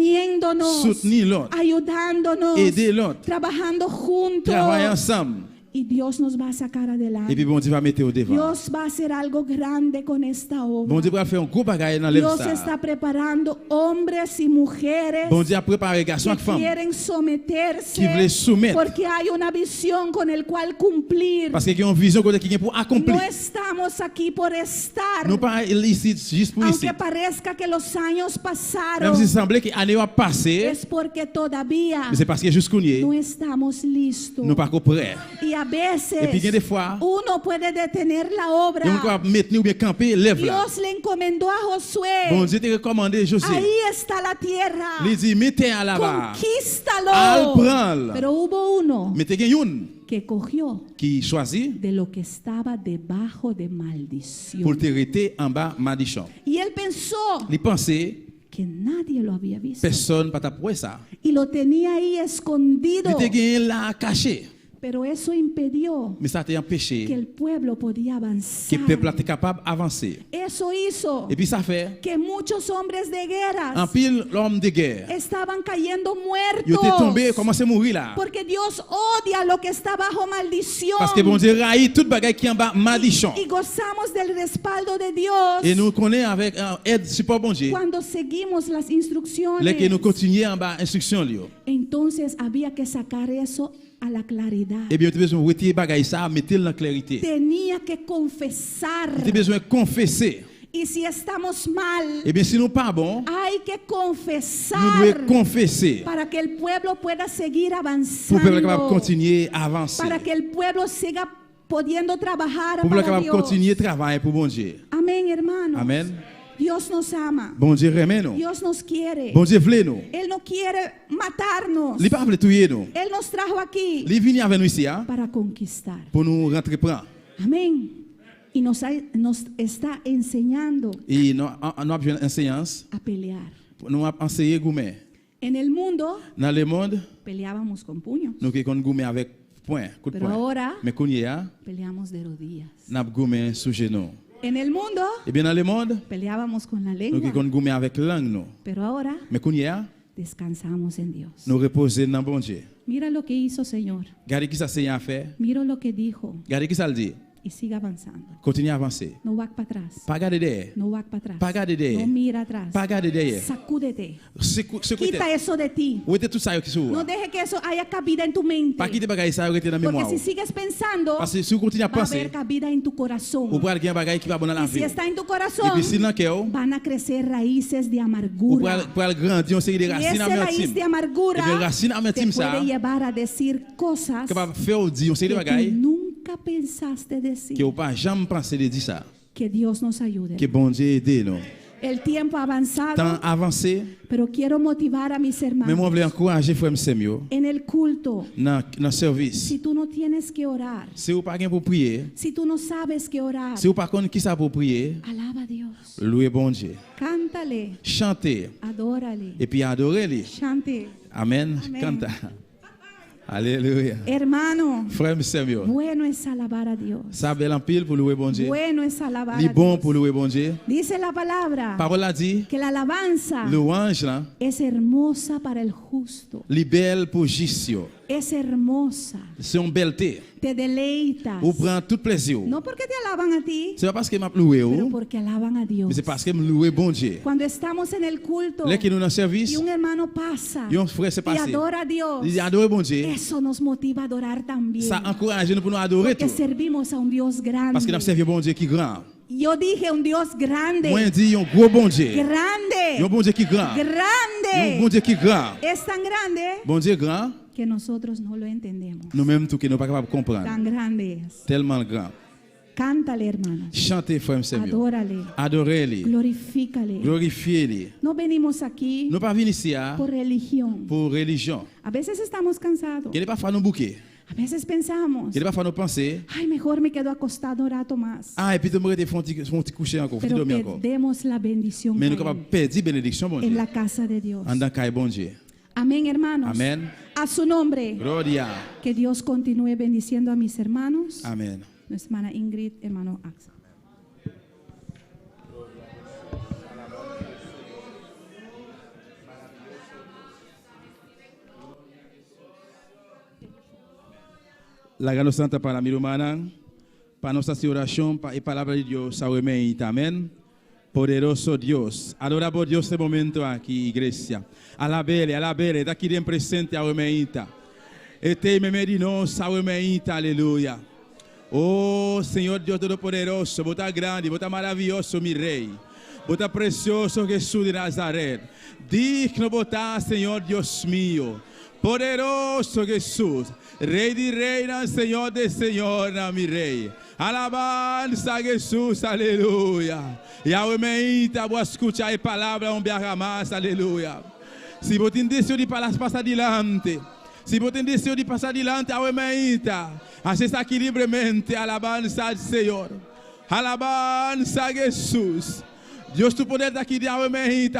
sosteniéndonos, Soutenir l'autre. ayudándonos, Aider l'autre. trabajando juntos. Travailler ensemble. Y Dios nos va a sacar Et puis adelante. bon Dieu va mettre au devant. Dios va a hacer algo grande con esta obra. Bon Dieu va faire un gros bagage dans l'œuvre Dios está ça. preparando hombres y mujeres Bon Dieu a préparé garçons que et femmes quieren someterse qui veulent soumettre. porque hay una visión con el cual cumplir. Parce qu'il y a une vision qui vient pour accomplir. No estamos aquí por estar, Nous pas ici juste pour ici. aunque parezca que los años Même pasaron, si semblait que l'année a passé, es porque todavía mais c'est parce que jusqu'au nier, no estamos listos. nous pas prêts. Y a Et puis il y a veces des fois, uno puede detener la et on obra. doit mettre ou bien camper, lève là. Dios le encomendó a Josué. Bon Dieu te recommandé José. Ahí está la tierra. Il dit mettez à là-bas. Al Conquístalo. prendre. Pero hubo uno Mettez une que cogió qui choisit de lo que estaba debajo de maldición. pour te rester en bas maldiction. Y él pensó Il pensait que nadie lo había visto. personne pas t'apprendre ça. Y lo tenía ahí escondido. Il te gagné là caché. Pero eso impidió Mais ça t'a que empêché el pueblo podía que avanzar. le peuple était capable d'avancer. Eso hizo Et puis ça fait que muchos hombres de en guerra pile l'homme de guerre. estaban cayendo Il était tombé, muertos. commencé à mourir là. Porque Dios odia lo que está bajo maldición. Parce que bon Dieu raït toute bagaille qui est en bas maldiction. Y gozamos del respaldo de Dios Et nous connaissons avec aide support bon Dieu. cuando seguimos las instrucciones. Là que nous continuons en bas instruction lui. Entonces había que sacar eso a la claridad. Eh bien, tu as besoin de retirer bagaille ça, mettre dans la clarité. Tenía que confesar. Tu as besoin de confesser. Y si estamos mal, Eh bien, si nous pas bon, hay que nous confesar devons confesser para que el pueblo pueda seguir pour que le capable avanzando. continuer à avancer. Para que el pueblo siga pudiendo trabajar Pour que le para capable Dios. continuer à travailler pour bon Dieu. Amén, hermanos. Amen. Dios nos ama. Bon Dieu remet nous. Dios nos quiere. Bon Dieu voulait nous. Él no quiere matarnos. Il pas voulu tuer nous. Él nos trajo aquí Il vient avec nous ici hein, para conquistar. pour nous rentrer prendre. Amén. Y nos está enseñando Et nous avons une enseignance, a pelear. nous avons enseigné gourmet. En el mundo Dans le monde, peleábamos con puños, nous avons gourmet avec point, coup de pero poing. ahora Mais qu'on y a, peleamos de rodillas. nous avons gourmet sous genou. En el mundo Et bien dans le monde, peleábamos con la nous lengua, avons gourmet avec langue nous. pero ahora Mais qu'on y a, descansamos en Dios. nous reposer dans bon Dieu. Mira lo que hizo, Señor. Regardez qui ça Seigneur a fait. Mira lo que dijo. Regardez qui ça le dit. y siga avanzando. Continue a avancer. No va para atrás. Pas garder derrière. No va para atrás. Pas garder derrière. No mira atrás. Pas garder derrière. Sacúdete. Secouez Quita eso de ti. Ou tout ça qui sou. No deje que eso haya cabida en tu mente. Pas quitter bagay ça rete dans Porque mémoire. si sigues pensando, Parce que si vous continuez à va a penser, haber cabida en tu corazón. vous pral gen bagay qui va bon dans la Y si vie. está en tu Et corazón, puis si dans cœur, van a crecer raíces de vous amargura. pral grandir une série de Y racines esa raíz de amertumes. Et amargura puis racines te amertumes ça puede llevar a decir cosas capable faire dire une série de que tú bagay nunca pensaste decir. que vous pas jamais pensé de dire ça. Que Dios nos ayude. Que bon Dieu aide nous. El tiempo ha avanzado, Temps avancé, pero quiero motivar a mis mais moi hermanos. je voulais encourager frère Semio En el culto, dans service. si tú no tienes que orar, Si vous pas gen pour prier, si tú no sabes que orar, si vous pas connaît qui ça pour prier, alaba a Dios. louez bon Dieu. Cántale, Chantez adórale, et puis adorez-le. chante. Amen. Amen. Canta. Alléluia. Hermano, Frère Semio, bueno es alabar a Dios. ça bel en pile pour louer bon Dieu. Bueno es alabar Li a bon Dios. pour louer bon Dieu. Dice la palabra Parole a dit, que la alabanza louange là, es hermosa para el justo. li belle pour justio. Es hermosa. C'est une belleté. Te deleitas. Ou prend tout plaisir. No porque te alaban a ti, C'est pas parce que m'a loué pero ou, porque alaban a Dios. mais c'est parce que me louer bon Dieu. Cuando estamos en el culto Là que nous dans service, y un hermano pasa y un frère s'est y passé. adora a Dios, Il adore bon Dieu. eso nos motiva a adorar también. Ça encourage nous pour nous adorer Porque tout. servimos a un Dios grande. Parce que nous servons bon Dieu qui est grand. Yo dije un Dios grande. Moi je dis un gros bon Dieu. Grande. Un bon Dieu qui est grand. Un Grande. bon Dieu qui est grand. Es tan grande Bon Dieu grand, que nosotros no lo entendemos. nous-mêmes tout que nous pas capable de comprendre. Tan grande es. Tellement grand. Cántale, hermanos. Chantez frère Semio. Adórale. Adorez-le. Glorifícale. Glorifiez-le. No venimos aquí Nous pas venir ici hein, por religión. pour religion. A veces estamos cansados. Il n'est pas faire nos bouquets. A veces pensamos, Il n'est pas faire nos pensées. ay, mejor me quedo acostado un rato más. Ah, et puis tu me faire un petit coucher encore, faut Pero dormir encore. perdemos la bendición Mais nous a sommes capables Él de perdre bénédiction, bon en Dieu. la casa de Dios. En dans le bon Dieu. Amén, hermanos. Amen. A su nombre. Gloria. Que Dios continúe bendiciendo a mis hermanos. Amen. Nuestra hermana Ingrid, hermano Axel. La grande santa para mi hermana, para nuestra oración y palabra de Dios, amén. Amén. Poderoso Dios, adoramos Dios este momento aquí, iglesia. Alabele, está aquí bien presente, amén. Este me medinos, amén, aleluya. Oh Señor Dios Todopoderoso, vos estás grande, vos estás maravilloso, mi Rey. Vos estás precioso, Jesús de Nazaret. Digno vos estás, Señor Dios mío. Poderoso Jesús, Rey de Reina, Señor de Señora, mi Rey. Alabanza a Jesús, aleluya. Y ahora voy a escuchar la palabra un viaje más, aleluya. Si vos tenés deseo de pasar adelante, si vos tenés deseo de pasar adelante, ahora haces aquí libremente, alabanza al Señor. Alabanza a Jesús. Dios tu poder está aquí de ahora,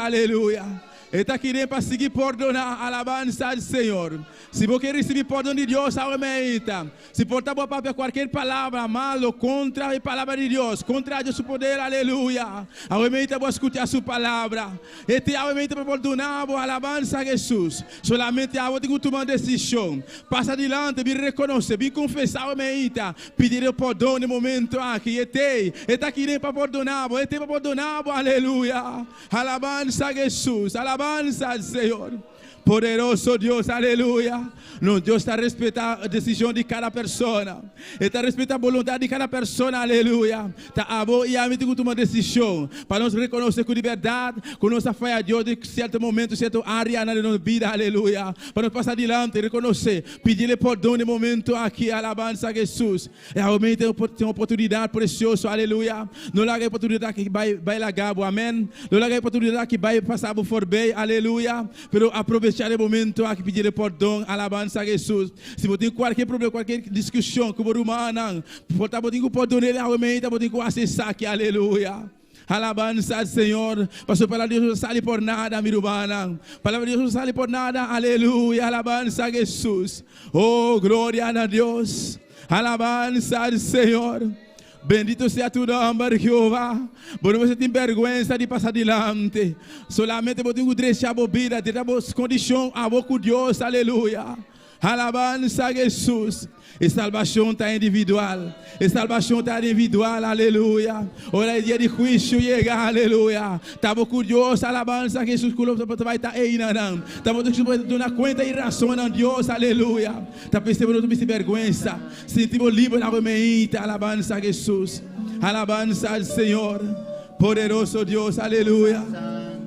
aleluya. Está aqui para seguir perdonar, alabanza al Senhor. Se você quer receber perdão de Deus, aumenta. Se portar boa para qualquer palavra malo contra a palavra de Deus, contra Deus o poder, aleluia. Aumenta para escutar sua palavra. E aumenta para perdonar, alabanza a Jesus. Solamente a tem que tomar decisão. Passa adiante, me reconhecer, me confessar, aumenta. Pedir o perdão no momento aqui. Está aqui para perdonar, para perdonar, aleluia. Alabanza a Jesus, alabanza al Señor. Poderoso Dios, aleluya. No, Dios está respetando la decisión de cada persona. Está respetando la voluntad de cada persona, aleluya. Está abo y a mí tengo que tomar decisión para nos reconocer con libertad, con nuestra fe a Dios de cierto momento, cierta área de nuestra vida, aleluya. Para nos pasar adelante, reconocer, pedirle perdón en el momento aquí, alabanza a Jesús. Realmente tem uma oportunidade preciosa, aleluia. Não larga a oportunidade que vai largar, amém. Não larga a oportunidade que vai passar por bem, aleluia. Pero aproveitar o momento aqui, pedir perdão, alabanza a Jesus. Se você tem qualquer problema, qualquer discussão com o humano, você pode perdão nele, realmente pode acessar aqui, aleluia. Alabanza al Señor. Pastor, para Dios no sale por nada, mi hermana. Palabra de Dios no sale por nada. Aleluya. Alabanza a Jesús. Oh, gloria a Dios. Alabanza al Señor. Bendito sea tu nombre, Jehová. Porque você tem vergüenza de passar adiante. Solamente você tem que deixar a vida, deixar a condição a boca de Deus. Aleluia. Alabanza a Jesus. E salvação está individual. E salvação está individual. Aleluia. Ora, é dia de juízo chega. Aleluia. Estamos curiosos. Alabanza a Jesus. Você vai estar aí, não. Estamos dando conta e razão a Deus. Aleluia. Está percebendo que me vergonha. Sentimos livre na mente. Alabanza a Jesus. Alabanza al Senhor. Poderoso Deus. Aleluia.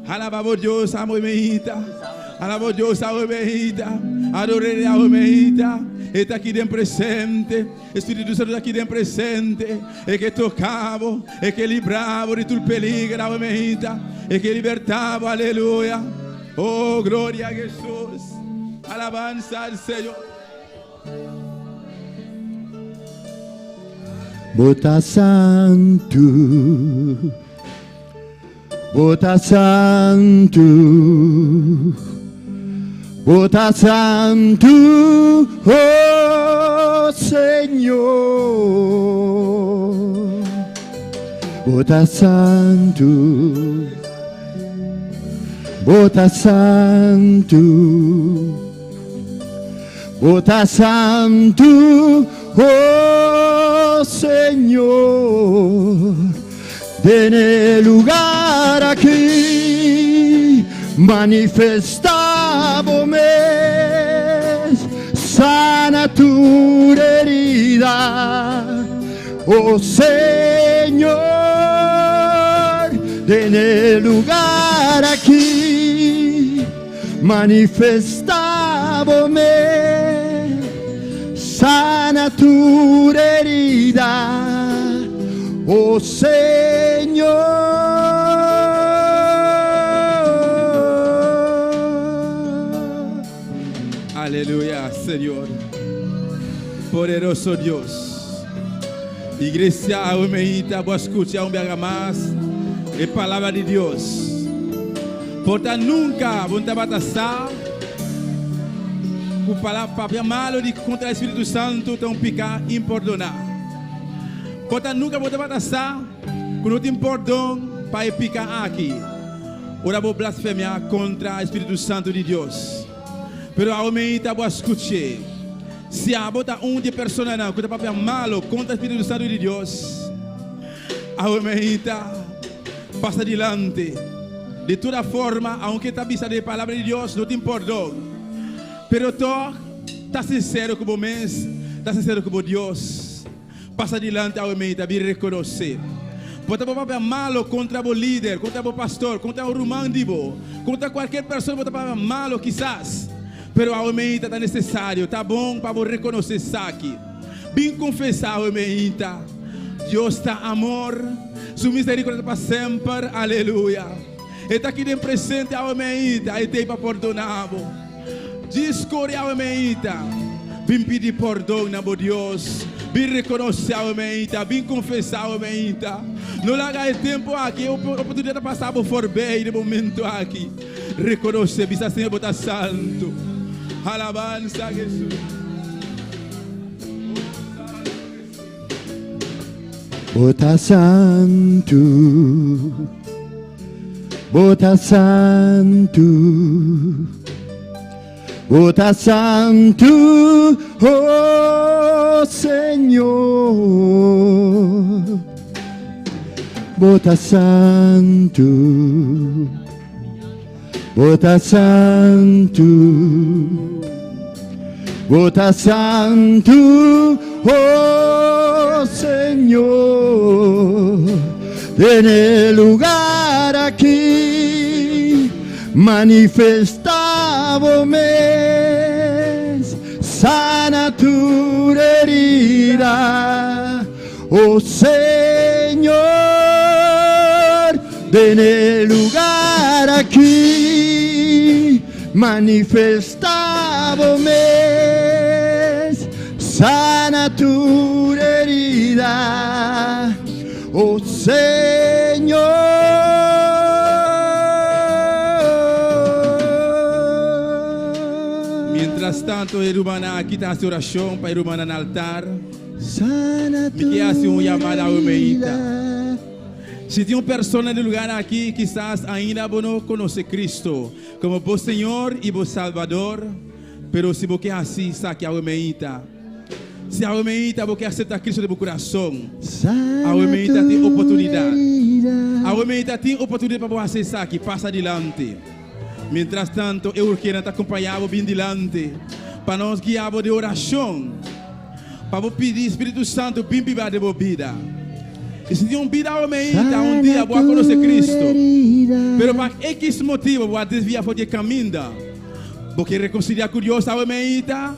Alabamos Deus. Amor-me. Alabo Deus, alma-me, adorei a alma-me, está aqui dentro presente, Espírito Santo está aqui dentro presente, e que tocava, e que librava de todo peligro, alma-me, e que libertava, aleluia, oh, glória a Jesus, alabanza al Senhor. Bota santo, Bota santo, Bota santo, oh Señor. Bota santo, Bota santo, Bota santo, oh Señor. En el lugar aquí manifestábame, sana tu herida, oh Señor. En el lugar aquí manifestábame, sana tu herida, oh Señor. Aleluya, Señor. Poderoso Dios. Igreja, aumente, vou escutar mais a palavra de Deus. Portanto, nunca vão te batassar com palavra malo de contra o Espírito Santo, então picar imperdonar. Portanto, nunca vou te batassar com não te perdão para picar aqui. Ora, vou blasfemar contra o Espírito Santo de Deus. Pero aumente, vou escutar. Se a bota de pessoa não, que está papel malo contra o Espírito Santo de Deus, aumenta, passa adiante. De toda forma, aunque está vista de palavra de Deus, não te importa. Pero tu está sincero com o mês, está sincero com o Deus. Passa adiante, aumenta, vir reconhecer. Bota papel malo contra o líder, contra o pastor, contra o romântico, contra qualquer pessoa, bota papel malo, quizás. Pero aumenta, está necessário, está bom para você reconhecer isso aqui. Bem confessar, aumenta. Deus está amor, sua misericórdia para sempre, aleluia. Ele está aqui dentro presente, aumenta, ele tem para perdonar. Discorre, aumenta. Bem pedir perdão, meu Deus. Bem reconhecer, aumenta. Bem confessar, aumenta. Não larga o tempo aqui, a oportunidade de passar por bem no momento aqui. Reconhecer, bisa Senhor, botar santo. Alabanza a Jesus. Bota santo, Bota santo, Bota santo, oh Señor. Bota santo, Bota santo, Bota santo, oh Señor. En el lugar aquí manifestábame, sana tu herida, oh Señor. En el lugar aquí manifestábame, sana tu herida, oh Señor. Mientras tanto, hermana, aqui está a oração para a hermana no altar. Sana tu Me hace uma chamada a herida. Se tem uma pessoa no lugar aqui, quizás ainda não conhece Cristo como bom Senhor e bom Salvador, Pero se você assim, sabe que a meita. Se a meita você aceita Cristo no seu coração, a meita tem oportunidade. A meita tem oportunidade para você acessar aqui, passa adiante. Mientras tanto, eu quero te acompanhar bem adiante, para nós guiar de oração, para pedir Espírito Santo bem viver de vida. E se tem vida a meita, dia vou conhecer Cristo. Pero para X motivo vou desviar de caminho. Porque reconciliar com Deus a meita,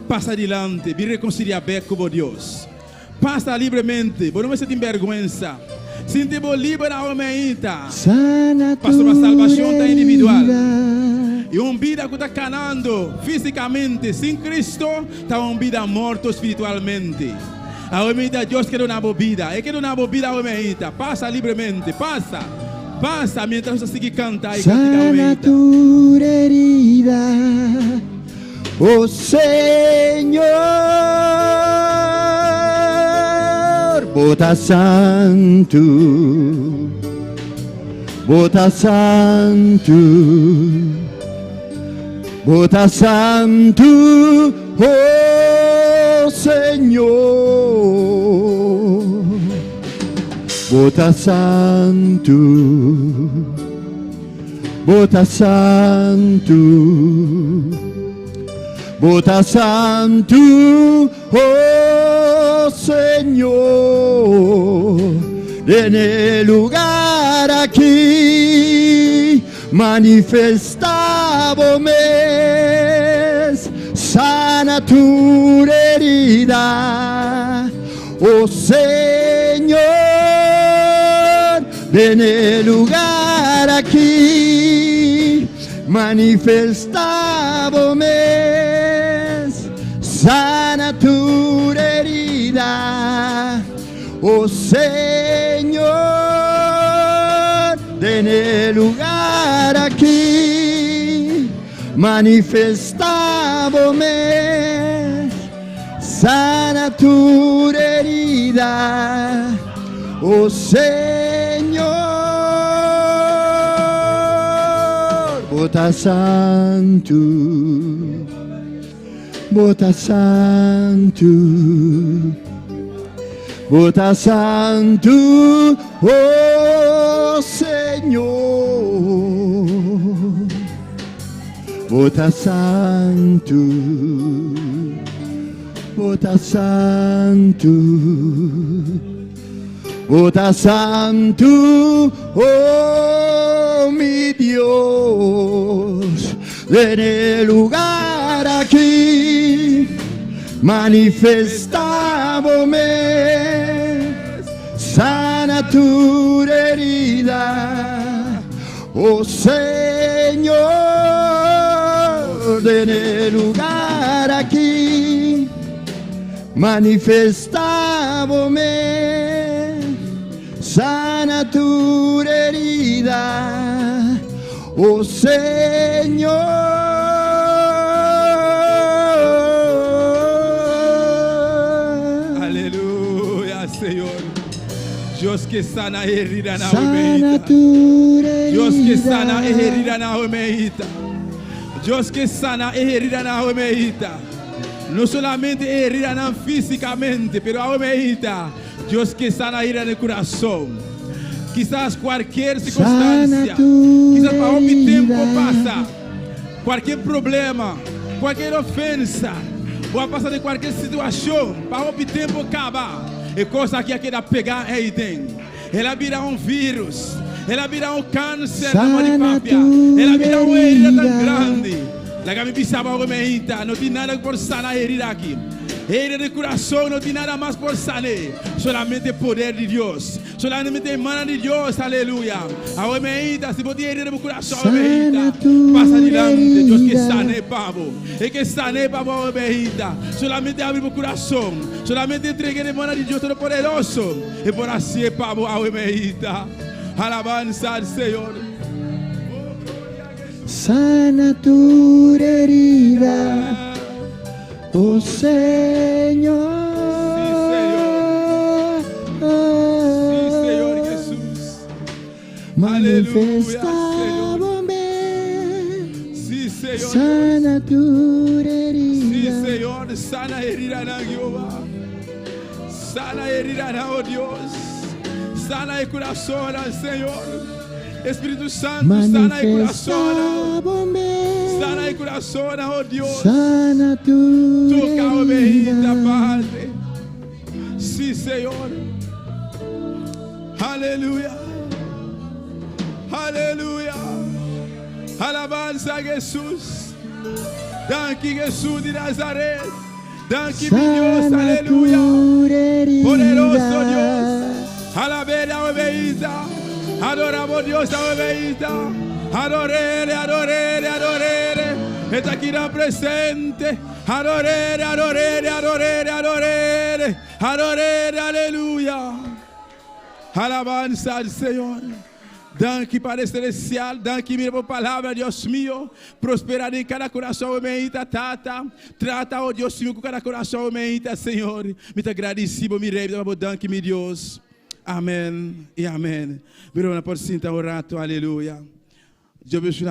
passa adiante, vir reconciliar bem com Deus. Passa livremente, não se tem vergonha. Sinta-se livre a meita. Passa para a salvação da individual. E uma vida que está canando fisicamente sem Cristo, está uma vida morta espiritualmente. A meita Deus quer uma vida. Ele quer uma vida a meita. Passa livremente, passa. Passa mientras você sigue cantando e Sana tu herida, oh Señor, bota santo, bota santo, bota santo, oh Señor. Bota santo, bota santo, bota santo, oh Señor, en el lugar aquí manifestábome, sana tu herida, oh Señor. En el lugar aquí manifestábame, sana tu herida, oh Señor. En el lugar aquí manifestábame, sana tu herida, oh Señor. Bota santo, bota santo, bota santo, oh Señor. Bota santo, bota santo, bota santo, oh mi Dios, en el lugar aquí manifestábame, sana tu herida, oh Señor, en el lugar aquí manifestábame, sana tu herida, oh Señor. Aleluya, Señor. Dios que sana herida na Sana tu herida. Dios que sana herida na meita. Dios que sana herida na meita. No solamente herida na fisicamente, pero a meita. Dios que sana herida no corazón. Quizás cualquier circunstancia, quizás para un tiempo pasa, cualquier problema, cualquier ofensa, vai passar de qualquer situação, para o tempo acabar, e coisa que quer pegar aí dentro. Ela vira um vírus, ela vira um câncer na maripápia, ela vira uma herida tão grande. La que me pisaba o meita, não tem nada por sanar a herida aqui. Herida de coração não tem nada mais por sanar, solamente o poder de Deus, solamente a mão de Deus, aleluia. A meita, se você herida no coração, a meita, passa adiante, Deus que sane, pavo, e que sane, pavo, a meita, solamente abre o coração, solamente entregue a mão de Deus Todo-Poderoso, e por assim, pavo, a meita, alabanza al Senhor. Sana tu herida, oh Señor. Sí, Señor Jesús. Aleluya, Manifestábame, Sí, Senhor. sana tu Sim, herida. Senhor, sana a herida na Jeová. Sana a herida na, oh Deus. Sana el corazón, Senhor. Espírito Santo, sana el corazón. Sana el corazón, oh Deus. Sana tu Toca a ovelhita, herida. Padre. Sim, Senhor. Aleluia. Aleluia. Alabanza a Jesus. Danke, Jesus de Nazaré. Danke, meu Deus. Sana Aleluia. tu herida. Poderoso Deus. Alabere a ovelhita. Adoramos Deus a ovelhita. Adorele, adorele, adorele. Está aqui na presente. Adorele, adorele, adorele, adorele. Adorele, aleluia. Alabanza al Senhor. Danke, Padre Celestial. Danke, mira por palavra, Deus mío. Prosperar em cada coração, ovelhita, tata. Trata, oh Deus mío, com cada coração, ovelhita, Senhor. Muito agradecido, me rei, danke, meu Deus. Amém e amém. Verona, por sinta, orato, aleluia. Deus abençoe,